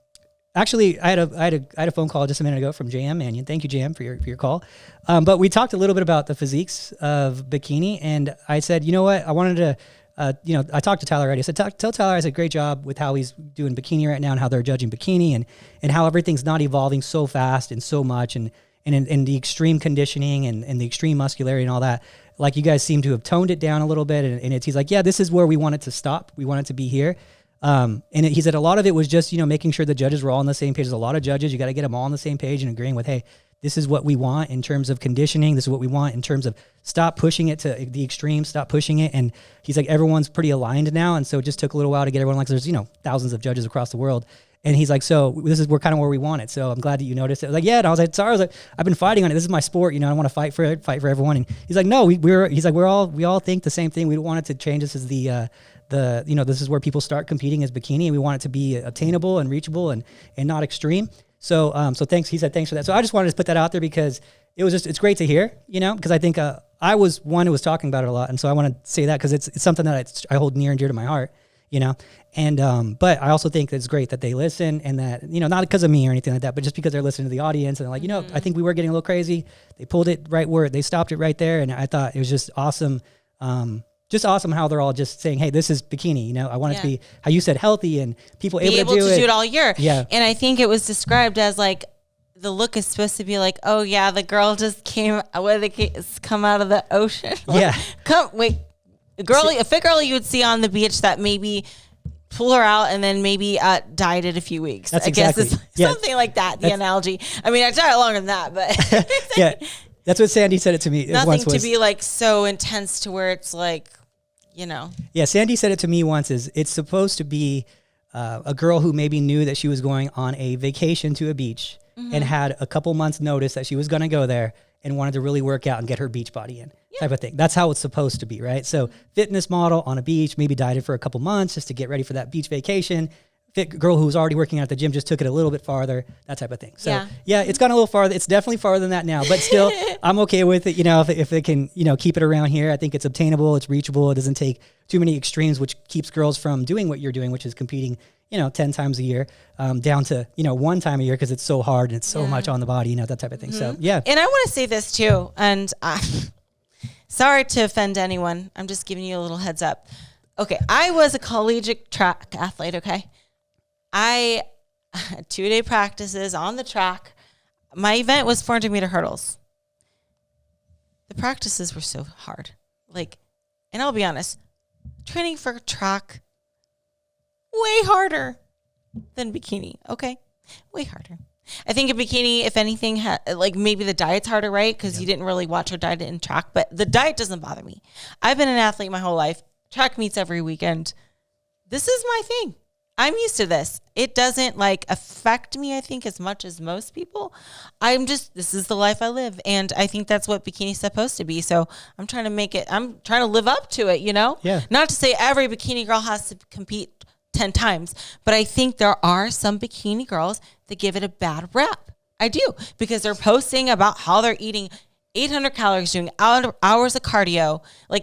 Actually, I had a phone call just a minute ago from JM Mannion. Thank you, JM, for your call. But we talked a little bit about the physiques of bikini, and I said, you know what, I wanted to, I talked to Tyler already. I said, tell Tyler I said, great job with how he's doing bikini right now and how they're judging bikini and how everything's not evolving so fast and so much and the extreme conditioning and the extreme muscularity and all that. Like you guys seem to have toned it down a little bit, and he's like, yeah, this is where we want it to stop. We want it to be here. He said a lot of it was just, making sure the judges were all on the same page. There's a lot of judges. You got to get them all on the same page and agreeing with, hey, this is what we want in terms of conditioning. This is what we want in terms of stop pushing it to the extreme, stop pushing it. And he's like, everyone's pretty aligned now. And so it just took a little while to get everyone, like there's, thousands of judges across the world. And he's like, so we're kind of where we want it. So I'm glad that you noticed it. I was like, yeah. And I was like, sorry. I was like, I've been fighting on it. This is my sport. I want to fight for everyone. And he's like, no, we all think the same thing. We don't want it to change. This is this is where people start competing as Bikini, and we want it to be attainable and reachable and not extreme. So thanks. He said, thanks for that. So I just wanted to put that out there because it's great to hear, because I think I was one who was talking about it a lot. And so I want to say that because it's something that I hold near and dear to my heart, and, but I also think that it's great that they listen and that, not because of me or anything like that, but just because they're listening to the audience and they're like, I think we were getting a little crazy. They pulled it right where they stopped it right there. And I thought it was just awesome. Just awesome how they're all just saying, hey, this is Bikini. I want it to be, how you said, healthy and people able to do it all year. Yeah. And I think it was described as like, the look is supposed to be like, oh yeah, the girl just come out of the ocean. Yeah. A fit girl you would see on the beach that maybe pull her out and then maybe dieted a few weeks. That's guess it's something like that, the analogy. I mean, I died longer than that, but. Yeah. That's what Sandy said it to me. Nothing to be like so intense to where it's like, Yeah, Sandy said it to me once is it's supposed to be a girl who maybe knew that she was going on a vacation to a beach and had a couple months notice that she was going to go there and wanted to really work out and get her beach body in type of thing. That's how it's supposed to be, right? So fitness model on a beach, maybe dieted for a couple months just to get ready for that beach vacation. Fit girl who was already working out at the gym just took it a little bit farther, that type of thing. So yeah, it's gone a little farther. It's definitely farther than that now, but still I'm okay with it. If it can, keep it around here, I think it's obtainable, it's reachable. It doesn't take too many extremes, which keeps girls from doing what you're doing, which is competing, 10 times a year, down to, one time a year. Cause it's so hard and it's so much on the body, that type of thing. So yeah. And I want to say this too. And sorry to offend anyone. I'm just giving you a little heads up. Okay. I was a collegiate track athlete. Okay. I had 2-day practices on the track. My event was 400-meter hurdles. The practices were so hard. And I'll be honest, training for track, way harder than Bikini. Okay, way harder. I think in Bikini, if anything, maybe the diet's harder, right? Because you didn't really watch her diet in track, but the diet doesn't bother me. I've been an athlete my whole life. Track meets every weekend. This is my thing. I'm used to this. It doesn't affect me, I think, as much as most people. This is the life I live. And I think that's what Bikini's supposed to be. So I'm trying to live up to it, Yeah. Not to say every Bikini girl has to compete 10 times, but I think there are some Bikini girls that give it a bad rep. I do, because they're posting about how they're eating 800 calories, doing hours of cardio,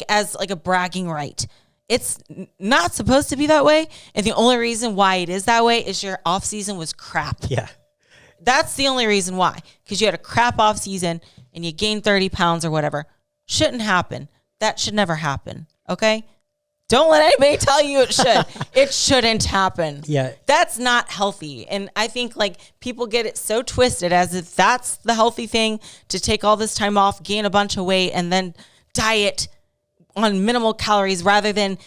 as a bragging right. It's not supposed to be that way. And the only reason why it is that way is your off season was crap. Yeah. That's the only reason why. Because you had a crap off season and you gained 30 pounds or whatever. Shouldn't happen. That should never happen. Okay? Don't let anybody tell you it should. It shouldn't happen. Yeah. That's not healthy. And I think people get it so twisted as if that's the healthy thing, to take all this time off, gain a bunch of weight, and then diet on minimal calories, rather than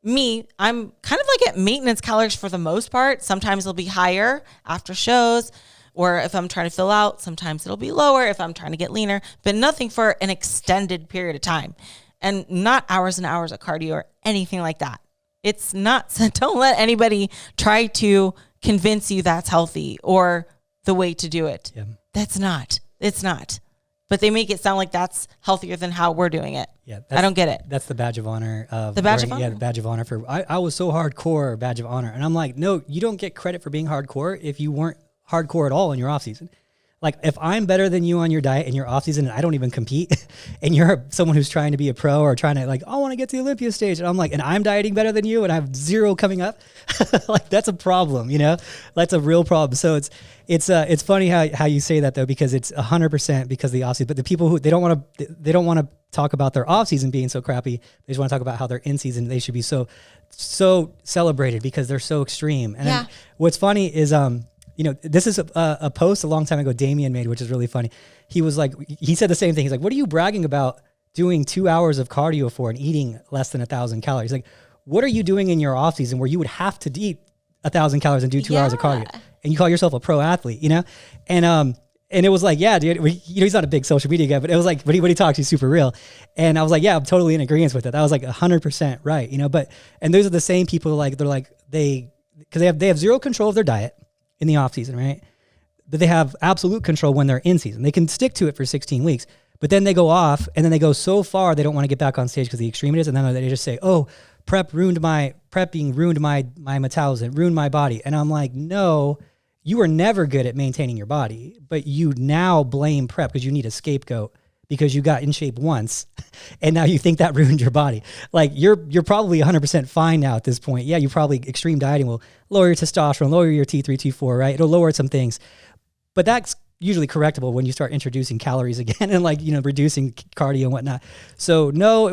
me. I'm kind of at maintenance calories for the most part. Sometimes it'll be higher after shows, or if I'm trying to fill out, sometimes it'll be lower if I'm trying to get leaner, but nothing for an extended period of time, and not hours and hours of cardio or anything like that. It's not, so don't let anybody try to convince you that's healthy or the way to do it. Yeah. It's not. But they make it sound like that's healthier than how we're doing it. Yeah, I don't get it. That's the badge of honor. The badge of honor? Yeah, the badge of honor for, I was so hardcore, badge of honor. And I'm like, no, you don't get credit for being hardcore if you weren't hardcore at all in your off season. If I'm better than you on your diet in your off season and I don't even compete, and you're someone who's trying to be a pro or trying to I want to get to the Olympia stage, and I'm and I'm dieting better than you and I have 0 coming up, that's a problem, that's a real problem. So it's funny how you say that though, because it's 100% because of the off season. But the people who they don't want to talk about their off season being so crappy, they just want to talk about how their in season they should be so celebrated because they're so extreme. And what's funny is this is a post a long time ago Damien made, which is really funny. He was he said the same thing. He's like, what are you bragging about doing 2 hours of cardio for and eating less than 1,000 calories? What are you doing in your off season where you would have to eat 1,000 calories and do 2 hours of cardio? And you call yourself a pro athlete, And And it was like, yeah, dude, he's not a big social media guy, but it was like, when he talks, he's super real. And I was like, yeah, I'm totally in agreement with it. That was like 100% right, and those are the same people, like, because they have zero control of their diet in the off season, right? But they have absolute control when they're in season. They can stick to it for 16 weeks, but then they go off and then they go so far, they don't want to get back on stage because of the extreme it is. And then they just say, oh, prepping ruined my metabolism, ruined my body. And I'm like, no, you were never good at maintaining your body, but you now blame prep because you need a scapegoat because you got in shape once and now you think that ruined your body. Like you're probably 100% fine now at this point. Yeah, you probably extreme dieting will lower your testosterone, lower your T3, T4, right? It'll lower some things, but that's usually correctable when you start introducing calories again and like, reducing cardio and whatnot. So no,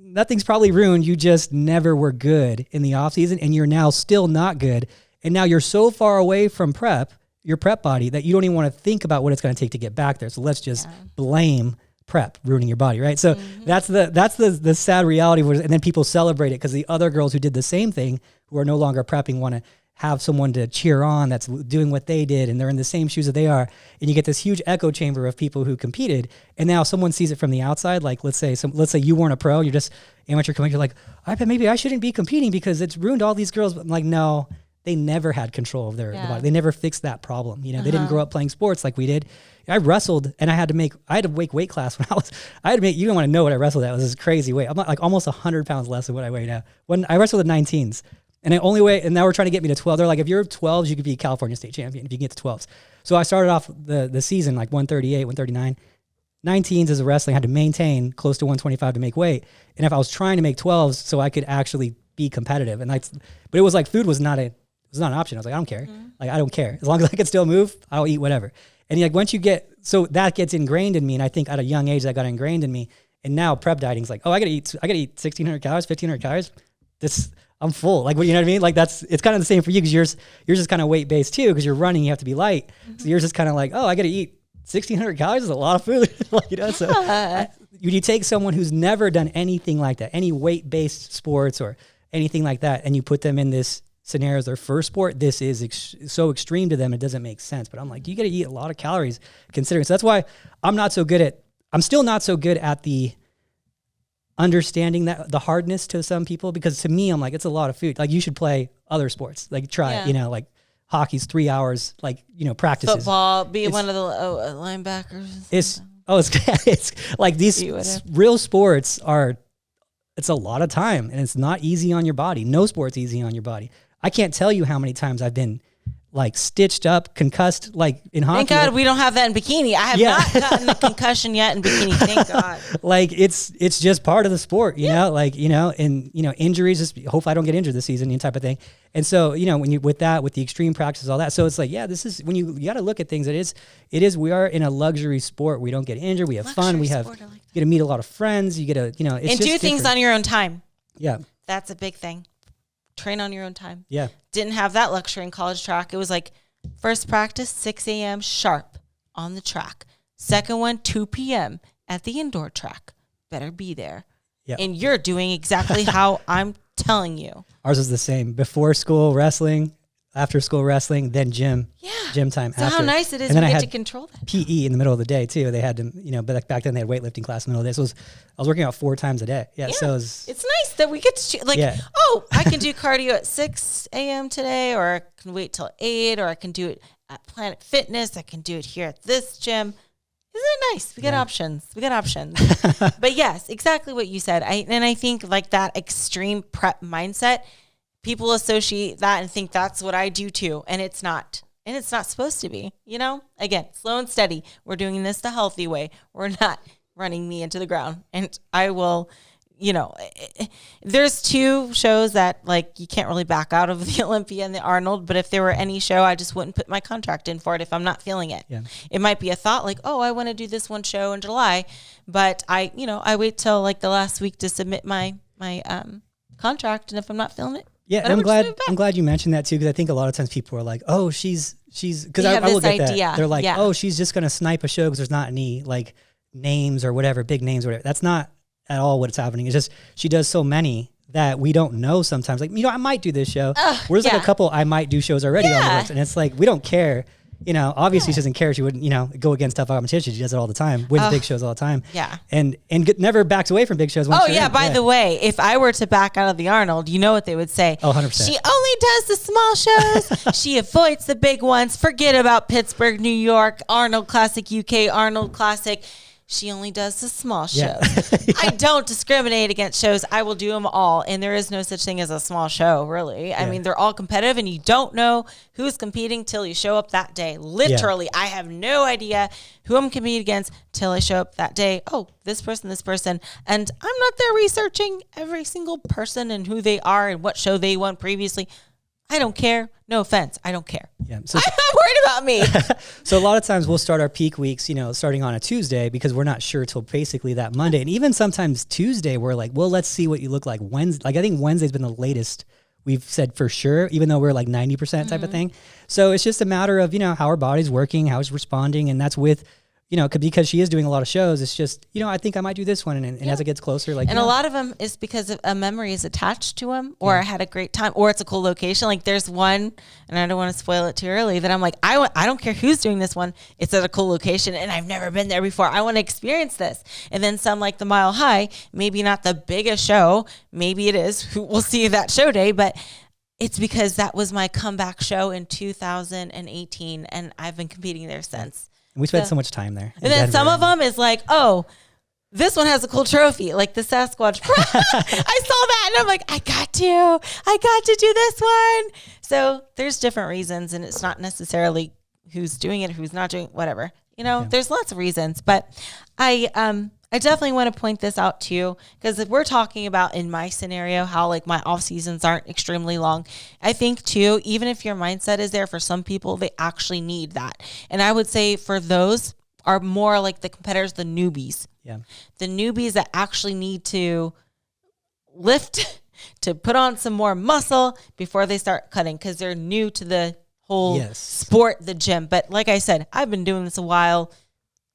nothing's probably ruined. You just never were good in the off season and you're now still not good. And now you're so far away from your prep body, that you don't even want to think about what it's going to take to get back there. So let's just blame prep ruining your body, right? So that's the sad reality. And then people celebrate it because the other girls who did the same thing, who are no longer prepping, want to have someone to cheer on that's doing what they did, and they're in the same shoes that they are. And you get this huge echo chamber of people who competed, and now someone sees it from the outside. Like let's say you weren't a pro, you're just amateur competing. You're like, I bet maybe I shouldn't be competing because it's ruined all these girls. But I'm like, no. They never had control of their body. They never fixed that problem. They didn't grow up playing sports like we did. I wrestled and I had to make weight class when you don't want to know what I wrestled at. It was this crazy weight. I'm like almost 100 pounds less than what I weigh now. When I wrestled at 19s and I only weigh, and now we're trying to get me to 12. They're like, if you're 12s, you could be California state champion if you get to 12s. So I started off the season like 138, 139. 19s as a wrestling, I had to maintain close to 125 to make weight. And if I was trying to make 12s so I could actually be competitive, but it was like food was not an option. I was like, I don't care. Like, I don't care. As long as I can still move, I'll eat whatever. And like, once you so that gets ingrained in me. And I think at a young age that got ingrained in me. And now prep dieting's like, oh, I gotta eat 1,600 calories, 1,500 calories. I'm full. Like, you know what I mean? Like it's kind of the same for you because yours is kind of weight based too. Cause you're running, you have to be light. So yours is kind of like, oh, I gotta eat 1,600 calories is a lot of food. So you take someone who's never done anything like that, any weight based sports or anything like that, and you put them in this scenario as their first sport, this is so extreme to them, it doesn't make sense. But I'm like, you got to eat a lot of calories considering. So that's why I'm still not so good at the understanding that the hardness to some people, because to me, I'm like, it's a lot of food. Like you should play other sports, like try it, like hockey's 3 hours, like, practices. Football, be one of the linebackers. It's like these real sports it's a lot of time and it's not easy on your body. No sport's easy on your body. I can't tell you how many times I've been like stitched up, concussed, like in hockey. Thank God we don't have that in bikini. I have not gotten a concussion yet in bikini. Thank God. Like it's just part of the sport, you know, like, and injuries, just hopefully I don't get injured this season, type of thing. And so, when you, with the extreme practices, all that. So it's like, this is when you got to look at things. It is, we are in a luxury sport. We don't get injured. We have fun. We have, you get to meet a lot of friends. You get to, it's and just do things on your own time. Yeah. That's a big thing. Train on your own time. Yeah. Didn't have that luxury in college track. It was like first practice, 6 a.m. sharp on the track. Second one, 2 p.m. at the indoor track. Better be there. Yeah. And you're doing exactly how I'm telling you. Ours is the same. Before school wrestling, after school wrestling, then gym. Yeah. Gym time so after. How nice it is we get to control that. PE in the middle of the day too. They had to, but back then they had weightlifting class in the middle of the day. So I was working out 4 times a day. Yeah. So it's nice that we get to I can do cardio at 6 a.m. today, or I can wait till 8, or I can do it at Planet Fitness. I can do it here at this gym. Isn't it nice? We got options. But yes, exactly what you said. I think like that extreme prep mindset, people associate that and think that's what I do too. And it's not. And it's not supposed to be, Again, slow and steady. We're doing this the healthy way. We're not running me into the ground. And I will, there's 2 shows that like you can't really back out of, the Olympia and the Arnold. But if there were any show, I just wouldn't put my contract in for it if I'm not feeling it. Yeah. It might be a thought like, oh, I want to do this one show in July. But I wait till like the last week to submit my contract. And if I'm not feeling it, yeah, and I'm glad you mentioned that too, because I think a lot of times people are like, oh, she's because I will get that. They're like, oh, she's just gonna snipe a show because there's not any like names or whatever, big names or whatever. That's not at all what's happening. It's just she does so many that we don't know sometimes. Like, I might do this show. There's like a couple I might do shows already on the list, and it's like we don't care. you know, obviously she doesn't care. She wouldn't, you know, go against tough competition. She does it all the time, wins big shows all the time. Yeah. And never backs away from big shows. Oh, yeah. By the way, if I were to back out of the Arnold, you know what they would say? Oh, 100%. She only does the small shows. She avoids the big ones. Forget about Pittsburgh, New York, Arnold Classic UK, Arnold Classic. She only does the small shows. Yeah. I don't discriminate against shows. I will do them all. And there is no such thing as a small show, really. I mean, they're all competitive, and you don't know who's competing till you show up that day. Literally, I have no idea who I'm competing against till I show up that day. Oh, this person. And I'm not there researching every single person and who they are and what show they won previously. I don't care. No offense. I don't care. Yeah. So, I'm worried about me. So a lot of times we'll start our peak weeks, you know, starting on a Tuesday because we're not sure till basically that Monday. And even sometimes Tuesday, we're like, well, let's see what you look like Wednesday. Like I think Wednesday's been the latest we've said for sure, even though we're like 90% type of thing. So it's just a matter of, you know, how our body's working, how it's responding. And that's with, you know, because she is doing a lot of shows, it's just, you know, I think I might do this one. And as it gets closer, like, and a lot of them is because of a memory is attached to them, or I had a great time, or it's a cool location. Like there's one, and I don't want to spoil it too early, that I'm like, I don't care who's doing this one. It's at a cool location and I've never been there before. I want to experience this. And then some like the Mile High, maybe not the biggest show. Maybe it is. We'll see that show day, but it's because that was my comeback show in 2018. And I've been competing there since. We spent so much time there. And then some of them is like, oh, this one has a cool trophy, like the Sasquatch. I saw that and I'm like, I got to do this one. So there's different reasons, and it's not necessarily who's doing it, who's not doing it, whatever. You know, there's lots of reasons, but I definitely want to point this out too, because if we're talking about in my scenario, how like my off seasons aren't extremely long, I think too, even if your mindset is there, for some people, they actually need that. And I would say for those are more like the competitors, the newbies, the newbies that actually need to lift, to put on some more muscle before they start cutting, because they're new to the whole sport, the gym. But like I said, I've been doing this a while,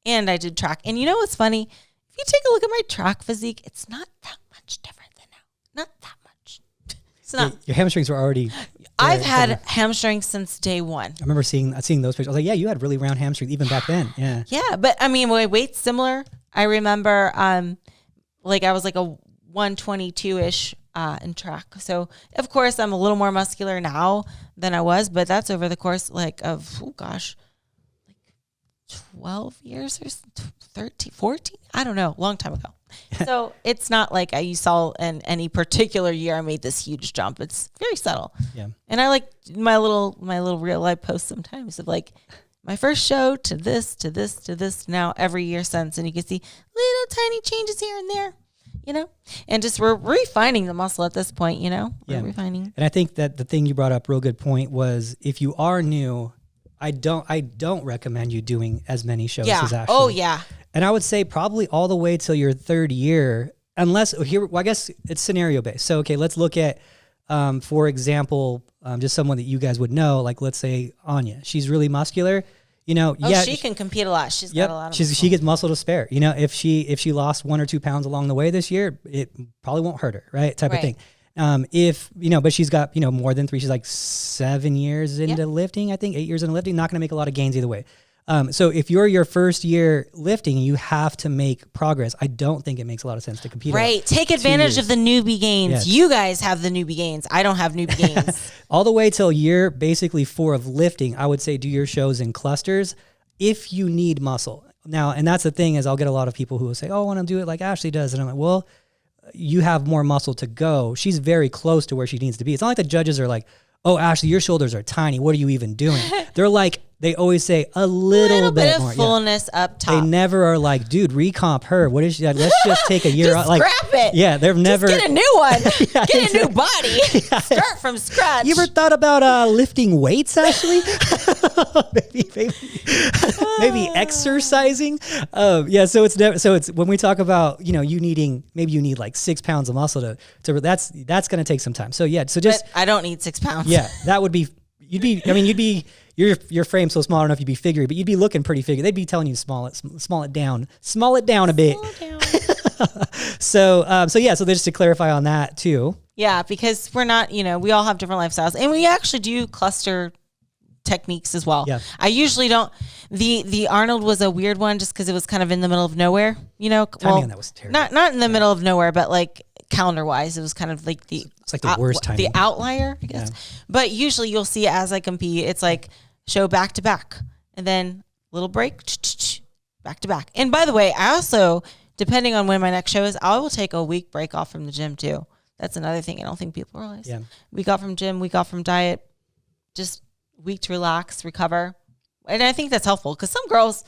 and I did track. And you know what's funny? If you take a look at my track physique, it's not that much different than now. Not that much. It's not. Your hamstrings were already... I've had hamstrings since day one. I remember seeing those pictures. I was like, yeah, you had really round hamstrings even back then. Yeah. Yeah, but I mean, my weight's similar. I remember like I was like a 122-ish in track. So, of course, I'm a little more muscular now than I was, but that's over the course like of, 12 years or 13, 14? I don't know. Long time ago. So it's not like you saw in any particular year I made this huge jump. It's very subtle. Yeah. And I like my little real life posts sometimes of like my first show to this now every year since. And you can see little tiny changes here and there, you know, and just we're refining the muscle at this point, you know, we're refining. And I think that the thing you brought up, real good point, was if you are new, I don't recommend you doing as many shows as Ashley. Oh, yeah. And I would say probably all the way till your third year, unless I guess it's scenario based. So, okay, let's look at, for example, just someone that you guys would know, like let's say Anya. She's really muscular, you know. She can compete a lot. She's got a lot of muscle. She gets muscle to spare. You know, if she lost 1 or 2 pounds along the way this year, it probably won't hurt her, right? Type of thing. If, you know, but she's got, you know, more than 3, she's like 7 years into lifting, I think 8 years into lifting, not going to make a lot of gains either way. So if you're your first year lifting, you have to make progress. I don't think it makes a lot of sense to compete. Right. Take advantage of the newbie gains. Yes. You guys have the newbie gains. I don't have newbie gains. All the way till year basically 4 of lifting, I would say do your shows in clusters if you need muscle. Now, and that's the thing is I'll get a lot of people who will say, oh, I want to do it like Ashley does. And I'm like, well, you have more muscle to go. She's very close to where she needs to be. It's not like the judges are like, oh, Ashley, your shoulders are tiny. What are you even doing? They're like, they always say a little bit more. Of fullness up top. They never are like, dude, recomp her. What is she? Let's just take a year. Just like, scrap it. Yeah, they've never. Just get a new one. Get a new body. Start from scratch. You ever thought about lifting weights, Ashley? maybe exercising. Yeah. So it's when we talk about, you know, you need like 6 pounds of muscle to that's going to take some time. So yeah. So just. But I don't need 6 pounds. Yeah, that would be. Your frame's so small enough you'd be figure, but you'd be looking pretty figure. They'd be telling you small it down a bit. So just to clarify on that too. Yeah, because we're not, you know, we all have different lifestyles, and we actually do cluster techniques as well. Yeah. I usually don't. The Arnold was a weird one just because it was kind of in the middle of nowhere. You know, Timing on that was terrible. Not in the middle of nowhere, but like calendar wise, it was kind of like it's like the worst timing. The outlier, I guess. Yeah. But usually you'll see as I compete, it's like show back to back, and then little break, back to back. And by the way, I also, depending on when my next show is, I will take a week break off from the gym too. That's another thing I don't think people realize. Yeah. Week off from gym, week off from diet, just week to relax, recover. And I think that's helpful because some girls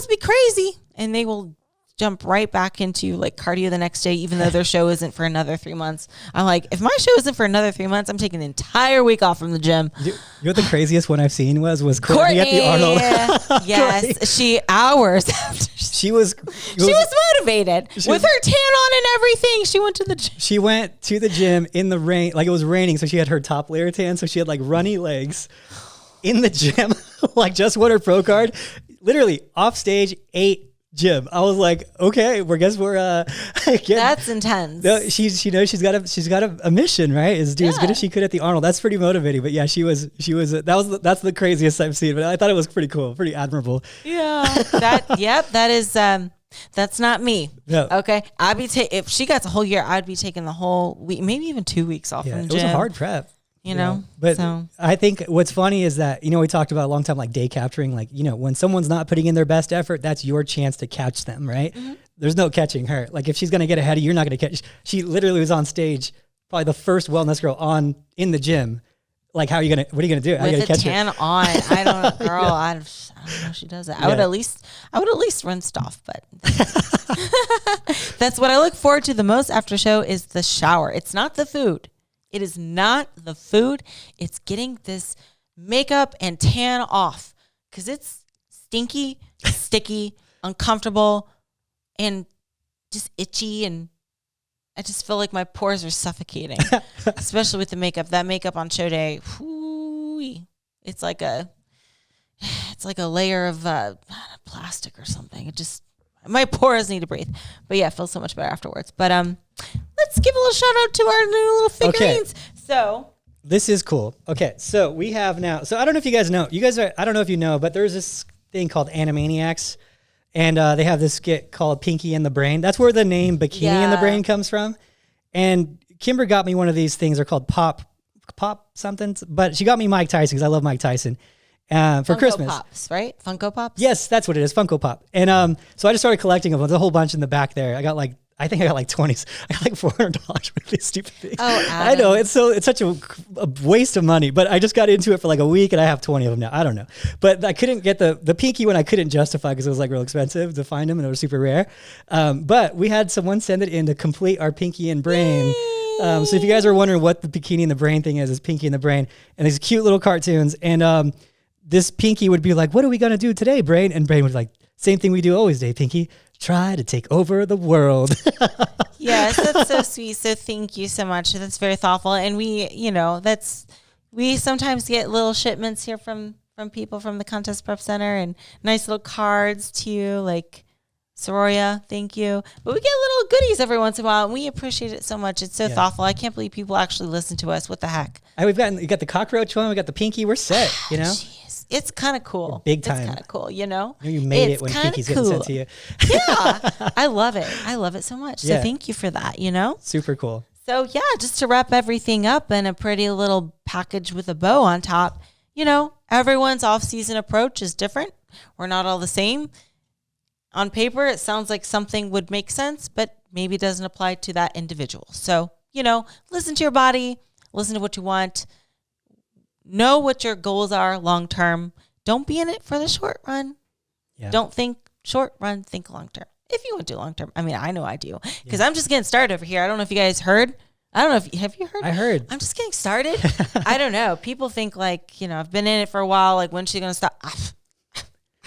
be crazy and they will jump right back into like cardio the next day, even though their show isn't for another 3 months. I'm like, if my show isn't for another 3 months, I'm taking the entire week off from the gym. You know what the craziest one I've seen was Courtney at the Arnold. Yes, she hours after she was motivated with her tan on and everything. She went to the gym. She went to the gym in the rain, like it was raining, so she had her top layer tan, so she had like runny legs in the gym, like just won her pro card, literally off stage, ate gym. I was like, okay, that's intense. No, she knows she's got a mission, right? Is do as good as she could at the Arnold. That's pretty motivating. But yeah, that's the craziest I've seen. But I thought it was pretty cool, pretty admirable. Yeah, that is. That's not me. No. Okay, I'd be if she got the whole year, I'd be taking the whole week, maybe even 2 weeks off. Yeah, from the it was gym. a hard prep. You know, but I think what's funny is that, we talked about a long time, like day capturing, like, when someone's not putting in their best effort, that's your chance to catch them, right? Mm-hmm. There's no catching her. Like if she's going to get ahead of you, you're not going to catch. She literally was on stage, probably the first wellness girl in the gym. Like, what are you going to do? With the tan on. I don't know, girl. I don't know if she does that. I would at least rinsed off, but that's what I look forward to the most after show is the shower. It's not the food. It is not the food. It's getting this makeup and tan off because it's stinky, sticky, uncomfortable, and just itchy. And I just feel like my pores are suffocating, especially with the makeup. That makeup on show day, it's like a layer of plastic or something. My pores need to breathe. But yeah, it feels so much better afterwards. But let's give a little shout out to our new little figurines. Okay. So this is cool. Okay, so we have now. So I don't know if you guys know. I don't know if you know, but there's this thing called Animaniacs, and they have this skit called Pinky and the Brain. That's where the name Bikini and the Brain comes from. And Kimber got me one of these things. They're called Pop something. But she got me Mike Tyson because I love Mike Tyson. For Funko Christmas. Pops, right? Funko Pops? Yes, that's what it is, Funko Pop. And so I just started collecting them. There's a whole bunch in the back there. I think I got like 20s. I got like $400 for these stupid things. Oh, Adam. I know, it's such a waste of money, but I just got into it for like a week and I have 20 of them now. I don't know. But I couldn't get the Pinky one. I couldn't justify because it was like real expensive to find them and it was super rare. But we had someone send it in to complete our Pinky and Brain. So if you guys are wondering what the Bikini and the Brain thing is Pinky and the Brain. And these cute little cartoons. And this Pinky would be like, what are we going to do today, Brain? And Brain would be like, same thing we do always day, Pinky. Try to take over the world. Yes, that's so sweet. So thank you so much. That's very thoughtful. And we sometimes get little shipments here from people from the Contest Prep Center and nice little cards to you, like Soroya, thank you. But we get little goodies every once in a while, and we appreciate it so much. It's so thoughtful. I can't believe people actually listen to us. What the heck? We got the cockroach one. We got the Pinky. We're set, Jeez. It's kind of cool. Big time. It's kind of cool, You made it when Pinky's getting sent to you. Yeah. I love it. I love it so much. So thank you for that, Super cool. So yeah, just to wrap everything up in a pretty little package with a bow on top, everyone's off-season approach is different. We're not all the same. On paper, it sounds like something would make sense, but maybe it doesn't apply to that individual. So, listen to your body, listen to what you want, know what your goals are long-term. Don't be in it for the short run. Yeah. Don't think short run, think long-term. If you want to do long-term, I know I do, because I'm just getting started over here. I don't know if you guys heard. I don't know have you heard? I heard. I'm just getting started. I don't know. People think like, I've been in it for a while. Like, when's she going to stop?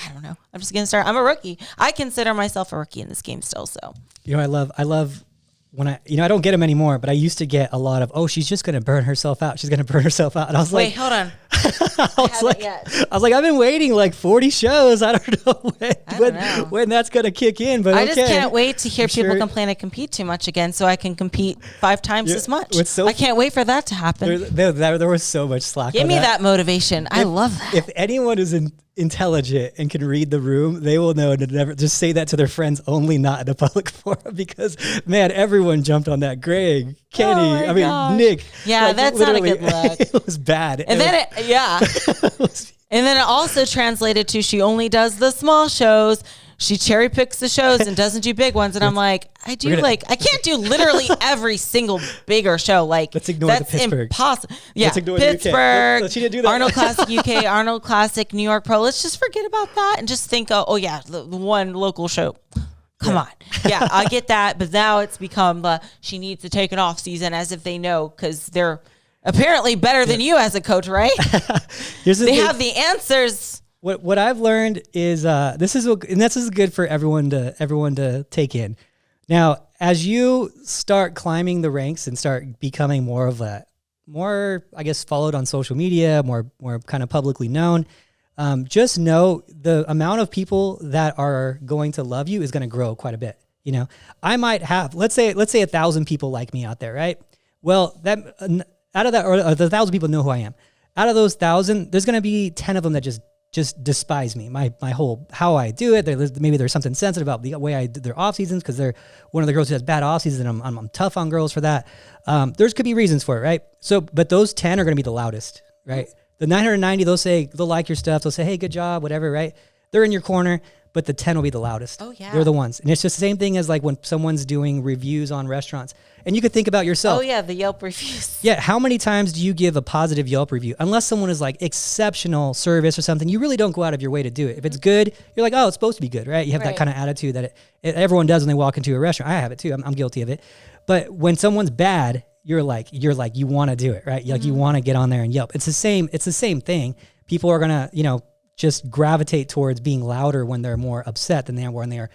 I don't know. I'm just getting started. I'm a rookie. I consider myself a rookie in this game still. So, I love when I don't get them anymore, but I used to get a lot of, she's just going to burn herself out. She's going to burn herself out. And I was like, wait, hold on. I was like, I've been waiting like 40 shows. I don't know when that's going to kick in, but I just can't wait to hear people complain I compete too much again so I can compete 5 times as much. I can't wait for that to happen. There was so much slack. Give me that motivation. I love that. If anyone is intelligent and can read the room, they will know to never just say that to their friends only, not in a public forum, because man, everyone jumped on that. Greg, Kenny, Nick. Yeah, like, that's not a good look. It was bad. And then and then it also translated to she only does the small shows. She cherry picks the shows and doesn't do big ones. And I'm like, I can't do literally every single bigger show. Like, let's ignore the Pittsburgh. Impossible. Yeah, Pittsburgh, she didn't do that. Arnold Classic UK, Arnold Classic New York Pro. Let's just forget about that and just think, the one local show. Come on. Yeah, I get that. But now it's become she needs to take an off season, as if they know, because they're apparently better than you as a coach, right? They have the answers. What I've learned is this is good for everyone to take in. Now, as you start climbing the ranks and start becoming more I guess, followed on social media, more kind of publicly known, just know the amount of people that are going to love you is going to grow quite a bit. You know, I might have, let's say 1,000 people like me out there, right? Well, that out of that, or the 1,000 people know who I am. Out of those 1,000, there's going to be 10 of them that just despise me, my whole, how I do it. Maybe there's something sensitive about the way I do their off seasons, because they're one of the girls who has bad off seasons, and I'm tough on girls for that. There's could be reasons for it, right? So, but those 10 are going to be the loudest, right? The 990, they'll like your stuff. They'll say, hey, good job, whatever, right? They're in your corner, but the 10 will be the loudest. Oh, yeah. They're the ones. And it's just the same thing as like when someone's doing reviews on restaurants. And you could think about yourself. Oh, yeah, the Yelp reviews. Yeah, how many times do you give a positive Yelp review? Unless someone is like exceptional service or something, you really don't go out of your way to do it. If it's good, you're like, oh, it's supposed to be good, right? You have that kind of attitude that everyone does when they walk into a restaurant. I have it too. I'm guilty of it. But when someone's bad, you're like, you want to do it, right? Like you want to get on there and Yelp. It's the same thing. People are going to, just gravitate towards being louder when they're more upset than they are when they are,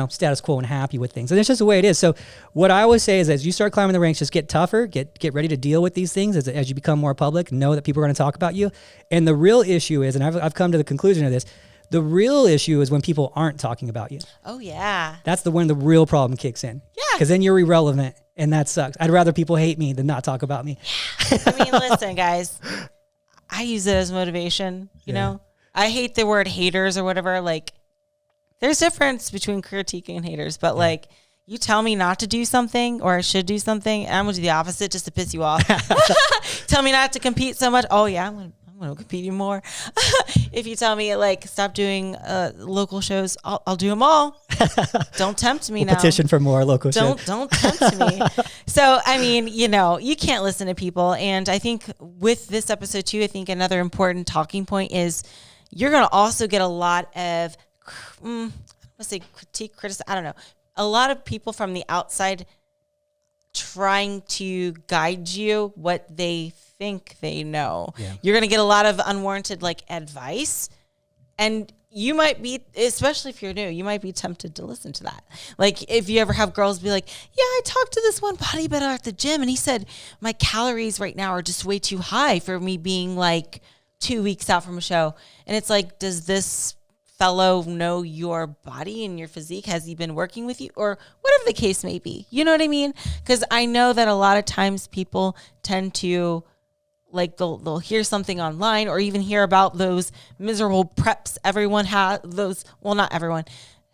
status quo and happy with things. And it's just the way it is. So what I always say is, as you start climbing the ranks, just get tougher, get ready to deal with these things as you become more public, know that people are going to talk about you. And the real issue is, and I've come to the conclusion of this, the real issue is when people aren't talking about you. Oh, yeah. That's when the real problem kicks in. Yeah. Because then you're irrelevant, and that sucks. I'd rather people hate me than not talk about me. Listen, guys, I use it as motivation, you know? I hate the word haters or whatever. Like, there's difference between critiquing and haters, but like, you tell me not to do something or I should do something, and I'm going to do the opposite just to piss you off. Tell me not to compete so much. Oh, yeah, I'm going to compete even more. If you tell me, like, stop doing local shows, I'll do them all. Don't tempt me now. Petition for more local shows. Don't tempt me. So, you can't listen to people. And I think with this episode too, I think another important talking point is you're going to also get a lot of, criticism. I don't know. A lot of people from the outside trying to guide you what they think they know. Yeah. You're going to get a lot of unwarranted advice, and you might be, especially if you're new, you might be tempted to listen to that. Like if you ever have girls be like, yeah, I talked to this one bodybuilder at the gym and he said my calories right now are just way too high for me being like 2 weeks out from a show. And it's like, does this fellow know your body and your physique? Has he been working with you? Or whatever the case may be. You know what I mean? Because I know that a lot of times people tend to, they'll hear something online or even hear about those miserable preps everyone has. Not everyone.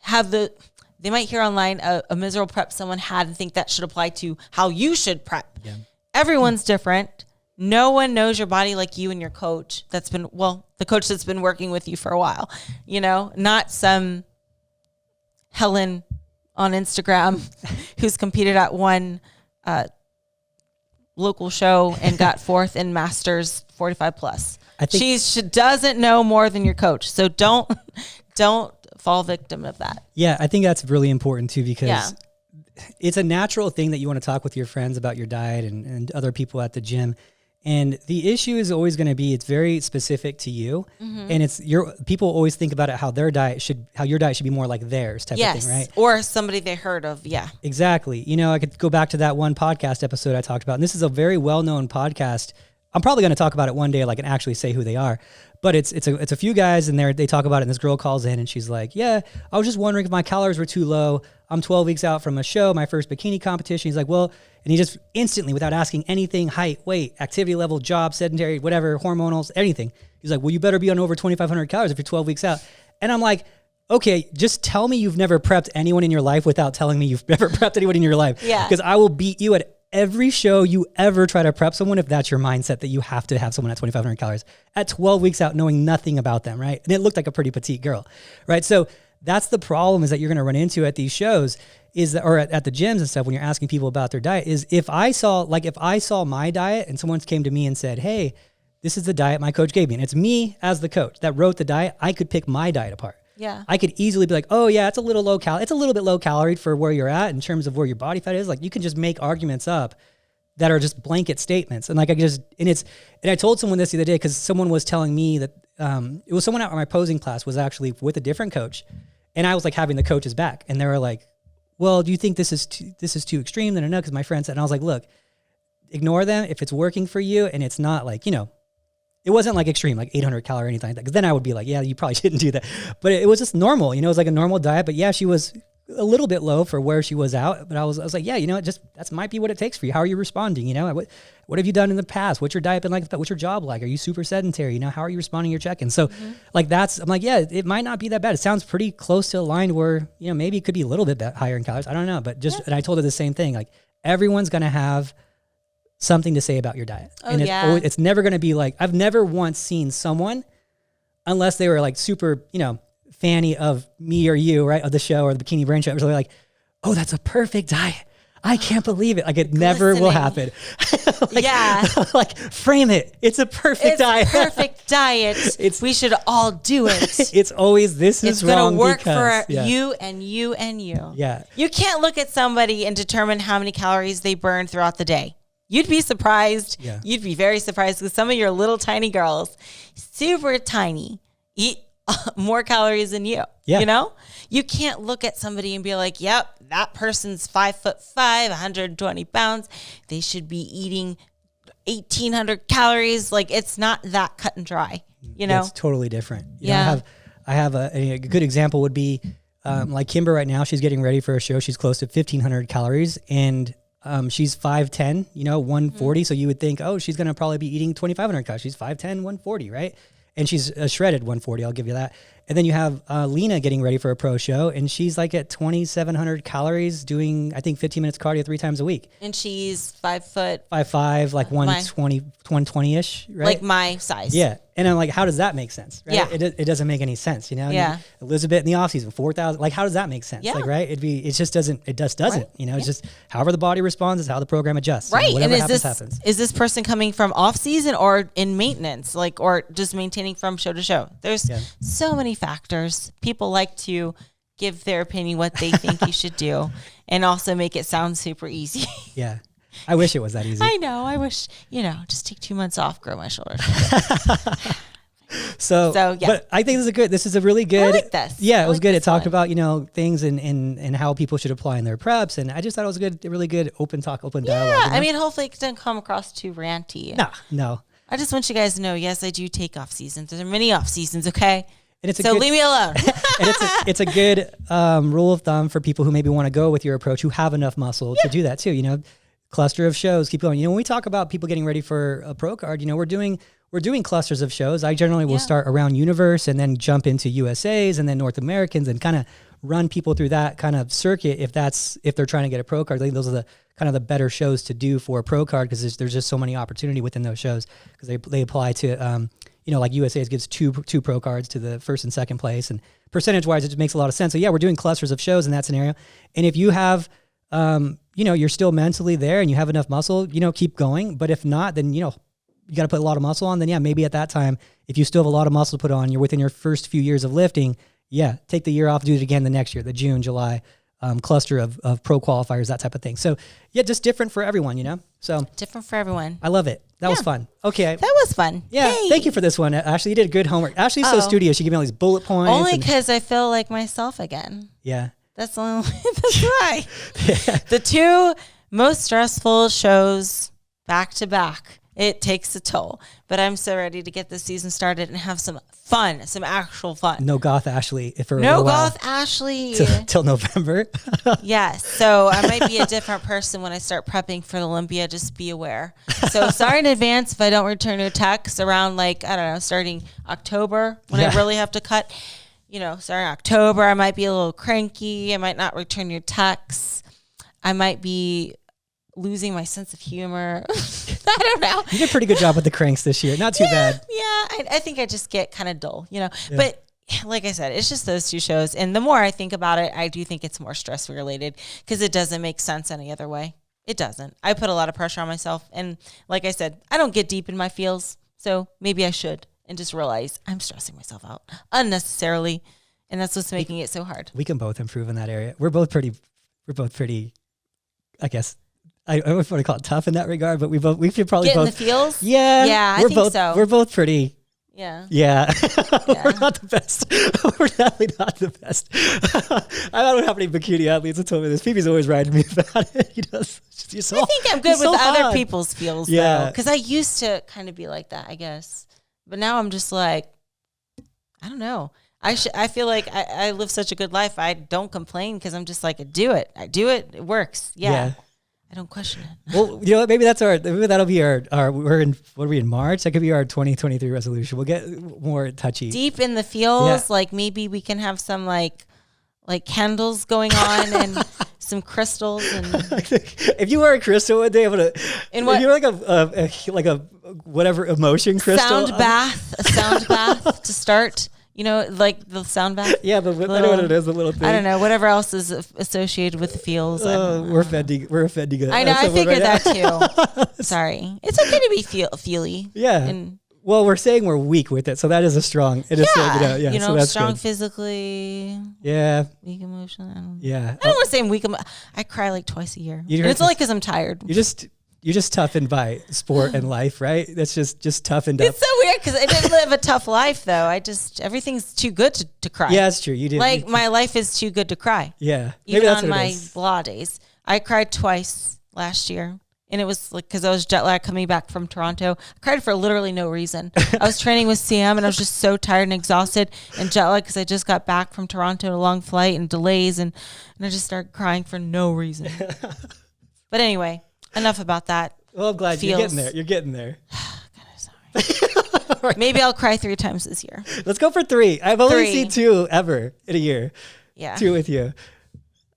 They might hear online a miserable prep someone had and think that should apply to how you should prep. Yeah. Everyone's different. No one knows your body like you and your coach the coach that's been working with you for a while, not some Helen on Instagram who's competed at one local show and got fourth in Masters 45 plus. I think she doesn't know more than your coach. So don't fall victim of that. Yeah. I think that's really important too, because it's a natural thing that you want to talk with your friends about your diet and other people at the gym. And the issue is always going to be, it's very specific to you. Mm-hmm. And people always think about it, how your diet should be more like theirs type of thing, right? Or somebody they heard of. Yeah, exactly. I could go back to that one podcast episode I talked about, and this is a very well-known podcast I'm probably going to talk about it one day, like, and actually say who they are. But it's a few guys in there. They talk about it, and this girl calls in, and she's like, "Yeah, I was just wondering if my calories were too low. I'm 12 weeks out from a show, my first bikini competition." He's like, "Well," and he just instantly, without asking anything, height, weight, activity level, job, sedentary, whatever, hormonals, anything. He's like, "Well, you better be on over 2,500 calories if you're 12 weeks out." And I'm like, okay, just tell me you've never prepped anyone in your life without telling me you've never prepped anyone in your life. Yeah. Because I will beat you at every show you ever try to prep someone if that's your mindset that you have to have someone at 2,500 calories at 12 weeks out knowing nothing about them, right? And it looked like a pretty petite girl, right? So that's the problem is that you're going to run into at these shows is that, or at the gyms and stuff when you're asking people about their diet is if I saw my diet and someone came to me and said, "Hey, this is the diet my coach gave me," and it's me as the coach that wrote the diet, I could pick my diet apart. Yeah. I could easily be like, "Oh yeah, it's a little low cal. It's a little bit low calorie for where you're at in terms of where your body fat is." Like you can just make arguments up that are just blanket statements. And like I told someone this the other day because someone was telling me that it was someone out in my posing class was actually with a different coach, and I was like having the coach's back, and they were like, "Well, do you think this is too extreme?" Then I know because my friend said, and I was like, "Look, ignore them if it's working for you, and it's not like It wasn't like extreme, like 800 calorie or anything like that. Because then I would be like, yeah, you probably shouldn't do that. But it was just normal, it was like a normal diet. But yeah, she was a little bit low for where she was out. But I was like, yeah, that might be what it takes for you. How are you responding? What have you done in the past? What's your diet been like? What's your job like? Are you super sedentary? How are you responding to your check-in? So I'm like, yeah, it might not be that bad. It sounds pretty close to aligned where, maybe it could be a little bit higher in calories. I don't know. But and I told her the same thing. Like everyone's going to have something to say about your diet. And it's never going to be like, I've never once seen someone, unless they were like super, fanny of me or you, right? Of the show or the Bikini Brain Show. It was really like, "Oh, that's a perfect diet. I can't believe it." Like it never will happen. Like frame it. It's a perfect diet. Perfect diet. We should all do it. It's always, this is wrong. It's going to work for you and you and you. Yeah. You can't look at somebody and determine how many calories they burn throughout the day. You'd be surprised. Yeah. You'd be very surprised because some of your little tiny girls, super tiny, eat more calories than you. Yeah. You can't look at somebody and be like, "Yep, that person's 5'5", 120 pounds. They should be eating 1,800 calories." Like it's not that cut and dry. It's totally different. I have a good example would be like Kimber right now. She's getting ready for a show. She's close to 1,500 calories and she's 5'10", 140. So you would think, oh, she's going to probably be eating 2,500 calories. She's 5'10", 140, right? And she's a shredded 140. I'll give you that. And then you have Lena getting ready for a pro show, and she's like at 2,700 calories doing, I think, 15 minutes cardio 3 times a week. And she's 5'5", like 120-ish, right? Like my size. Yeah. And I'm like, how does that make sense? Right? Yeah. It doesn't make any sense, Yeah. Elizabeth in the off season, 4,000. Like, how does that make sense? Yeah. Like, right? It just doesn't. Right? It's just however the body responds is how the program adjusts. Right. Whatever and happens. Is this person coming from off season or in maintenance, or just maintaining from show to show? There's so many factors. People like to give their opinion what they think you should do, and also make it sound super easy. Yeah. I wish it was that easy. I know. I wish, just take 2 months off, grow my shoulders. So yeah. But I think this is a really good. I like this. Yeah, it was good. It talked about, things and how people should apply in their preps. And I just thought it was a really good open dialogue. Yeah. I mean, hopefully it doesn't come across too ranty. No. I just want you guys to know, yes, I do take off seasons. There are many off seasons, okay? And leave me alone. And it's a good rule of thumb for people who maybe want to go with your approach, who have enough muscle to do that too. Cluster of shows, keep going. When we talk about people getting ready for a pro card, we're doing clusters of shows. I generally will start around Universe and then jump into USAs and then North Americans and kind of run people through that kind of circuit if they're trying to get a pro card. I think those are the kind of the better shows to do for a pro card because there's just so many opportunity within those shows because they apply to like USA's gives two pro cards to the first and second place, and percentage wise it just makes a lot of sense. So yeah, we're doing clusters of shows in that scenario. And if you have you're still mentally there and you have enough muscle, keep going. But if not, then you got to put a lot of muscle on. Then yeah, maybe at that time, if you still have a lot of muscle to put on, you're within your first few years of lifting. Yeah, take the year off, do it again the next year, the June, July cluster of pro qualifiers, that type of thing. So yeah, just different for everyone, So different for everyone. I love it. That was fun. Okay. That was fun. Yeah. Hey. Thank you for this one. Ashley, you did good homework. Ashley's so studious. She gave me all these bullet points. Only because I feel like myself again. Yeah. That's why. The 2 most stressful shows back to back It takes a toll. But I'm so ready to get this season started and have some fun, some actual fun. No goth Ashley for a no little while. goth Ashley. Till November. Yes. So I might be a different person when I start prepping for Olympia. Just be aware. So sorry in advance if I don't return your texts around starting October when I really have to cut. Starting October, I might be a little cranky. I might not return your texts. I might be losing my sense of humor. I don't know. You did a pretty good job with the cranks this year. Not too bad. Yeah. I think I just get kind of dull, But like I said, it's just those two shows. And the more I think about it, I do think it's more stress related because it doesn't make sense any other way. It doesn't. I put a lot of pressure on myself. And like I said, I don't get deep in my feels. So maybe I should. And just realize I'm stressing myself out unnecessarily. And that's what's making it so hard. We can both improve in that area. We're both pretty, I guess, I don't want to call it tough in that regard, but we should probably get both. in the feels? Yeah. Yeah, I think so. We're both pretty. Yeah. Yeah. We're not the best. We're definitely not the best. I don't know how many bikini athletes have told me this. Phoebe's always riding me about it. He does. I think I'm good with other people's feels, though. Because I used to kind of be like that, I guess. But now I'm just like, I don't know. I feel like I live such a good life. I don't complain because I'm just like, I do it. It works. Yeah. I don't question it. Well, maybe that'll be our what are we in March? That could be our 2023 resolution. We'll get more touchy. Deep in the feels, like maybe we can have some like candles going on and some crystals and if you were a crystal one day, if you're like a whatever emotion crystal. A sound bath to start. Like the sound bath. Yeah, but I know what it is, a little thing. I don't know. Whatever else is associated with the feels. We're offending it. I know. I figured that too. Sorry. It's okay to be feely. Yeah. Well, we're saying we're weak with it, so that is a strong. It is so that's strong good. physically. Yeah. Weak emotionally. I don't want to say I'm weak. I cry like twice a year. And it's only because I'm tired. You're just toughened by sport and life, right? That's just toughened up. It's so weird because I didn't live a tough life, though. Everything's too good to cry. Yeah, that's true. You did. Like, my life is too good to cry. Yeah. Even on my blah days. I cried twice last year. And it was like because I was jet lagged coming back from Toronto. I cried for literally no reason. I was training with Sam, and I was just so tired and exhausted and jet lagged because I just got back from Toronto, a long flight and delays. And I just started crying for no reason. But anyway. Enough about that. Well, I'm glad you're getting there. You're getting there. God, I'm sorry. Right. Maybe I'll cry 3 times this year. Let's go for 3. I've only seen 2 ever in a year. Yeah. 2 with you.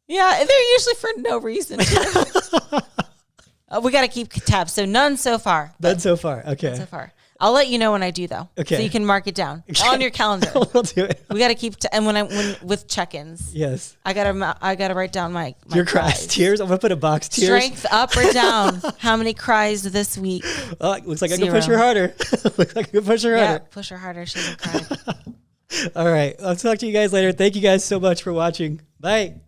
Yeah, they're usually for no reason. We got to keep tabs. So none so far. None so far. Okay. None so far. I'll let you know when I do, though. Okay. So you can mark it down on your calendar. We'll do it. We got to keep and when with check-ins. Yes. I gotta write down my your cries, tears. I'm gonna put a box. Tears. Strength up or down. How many cries this week? Looks like 0. I can push her harder. Looks like I can push her harder. Yeah, push her harder. She doesn't cry. All right. I'll talk to you guys later. Thank you guys so much for watching. Bye.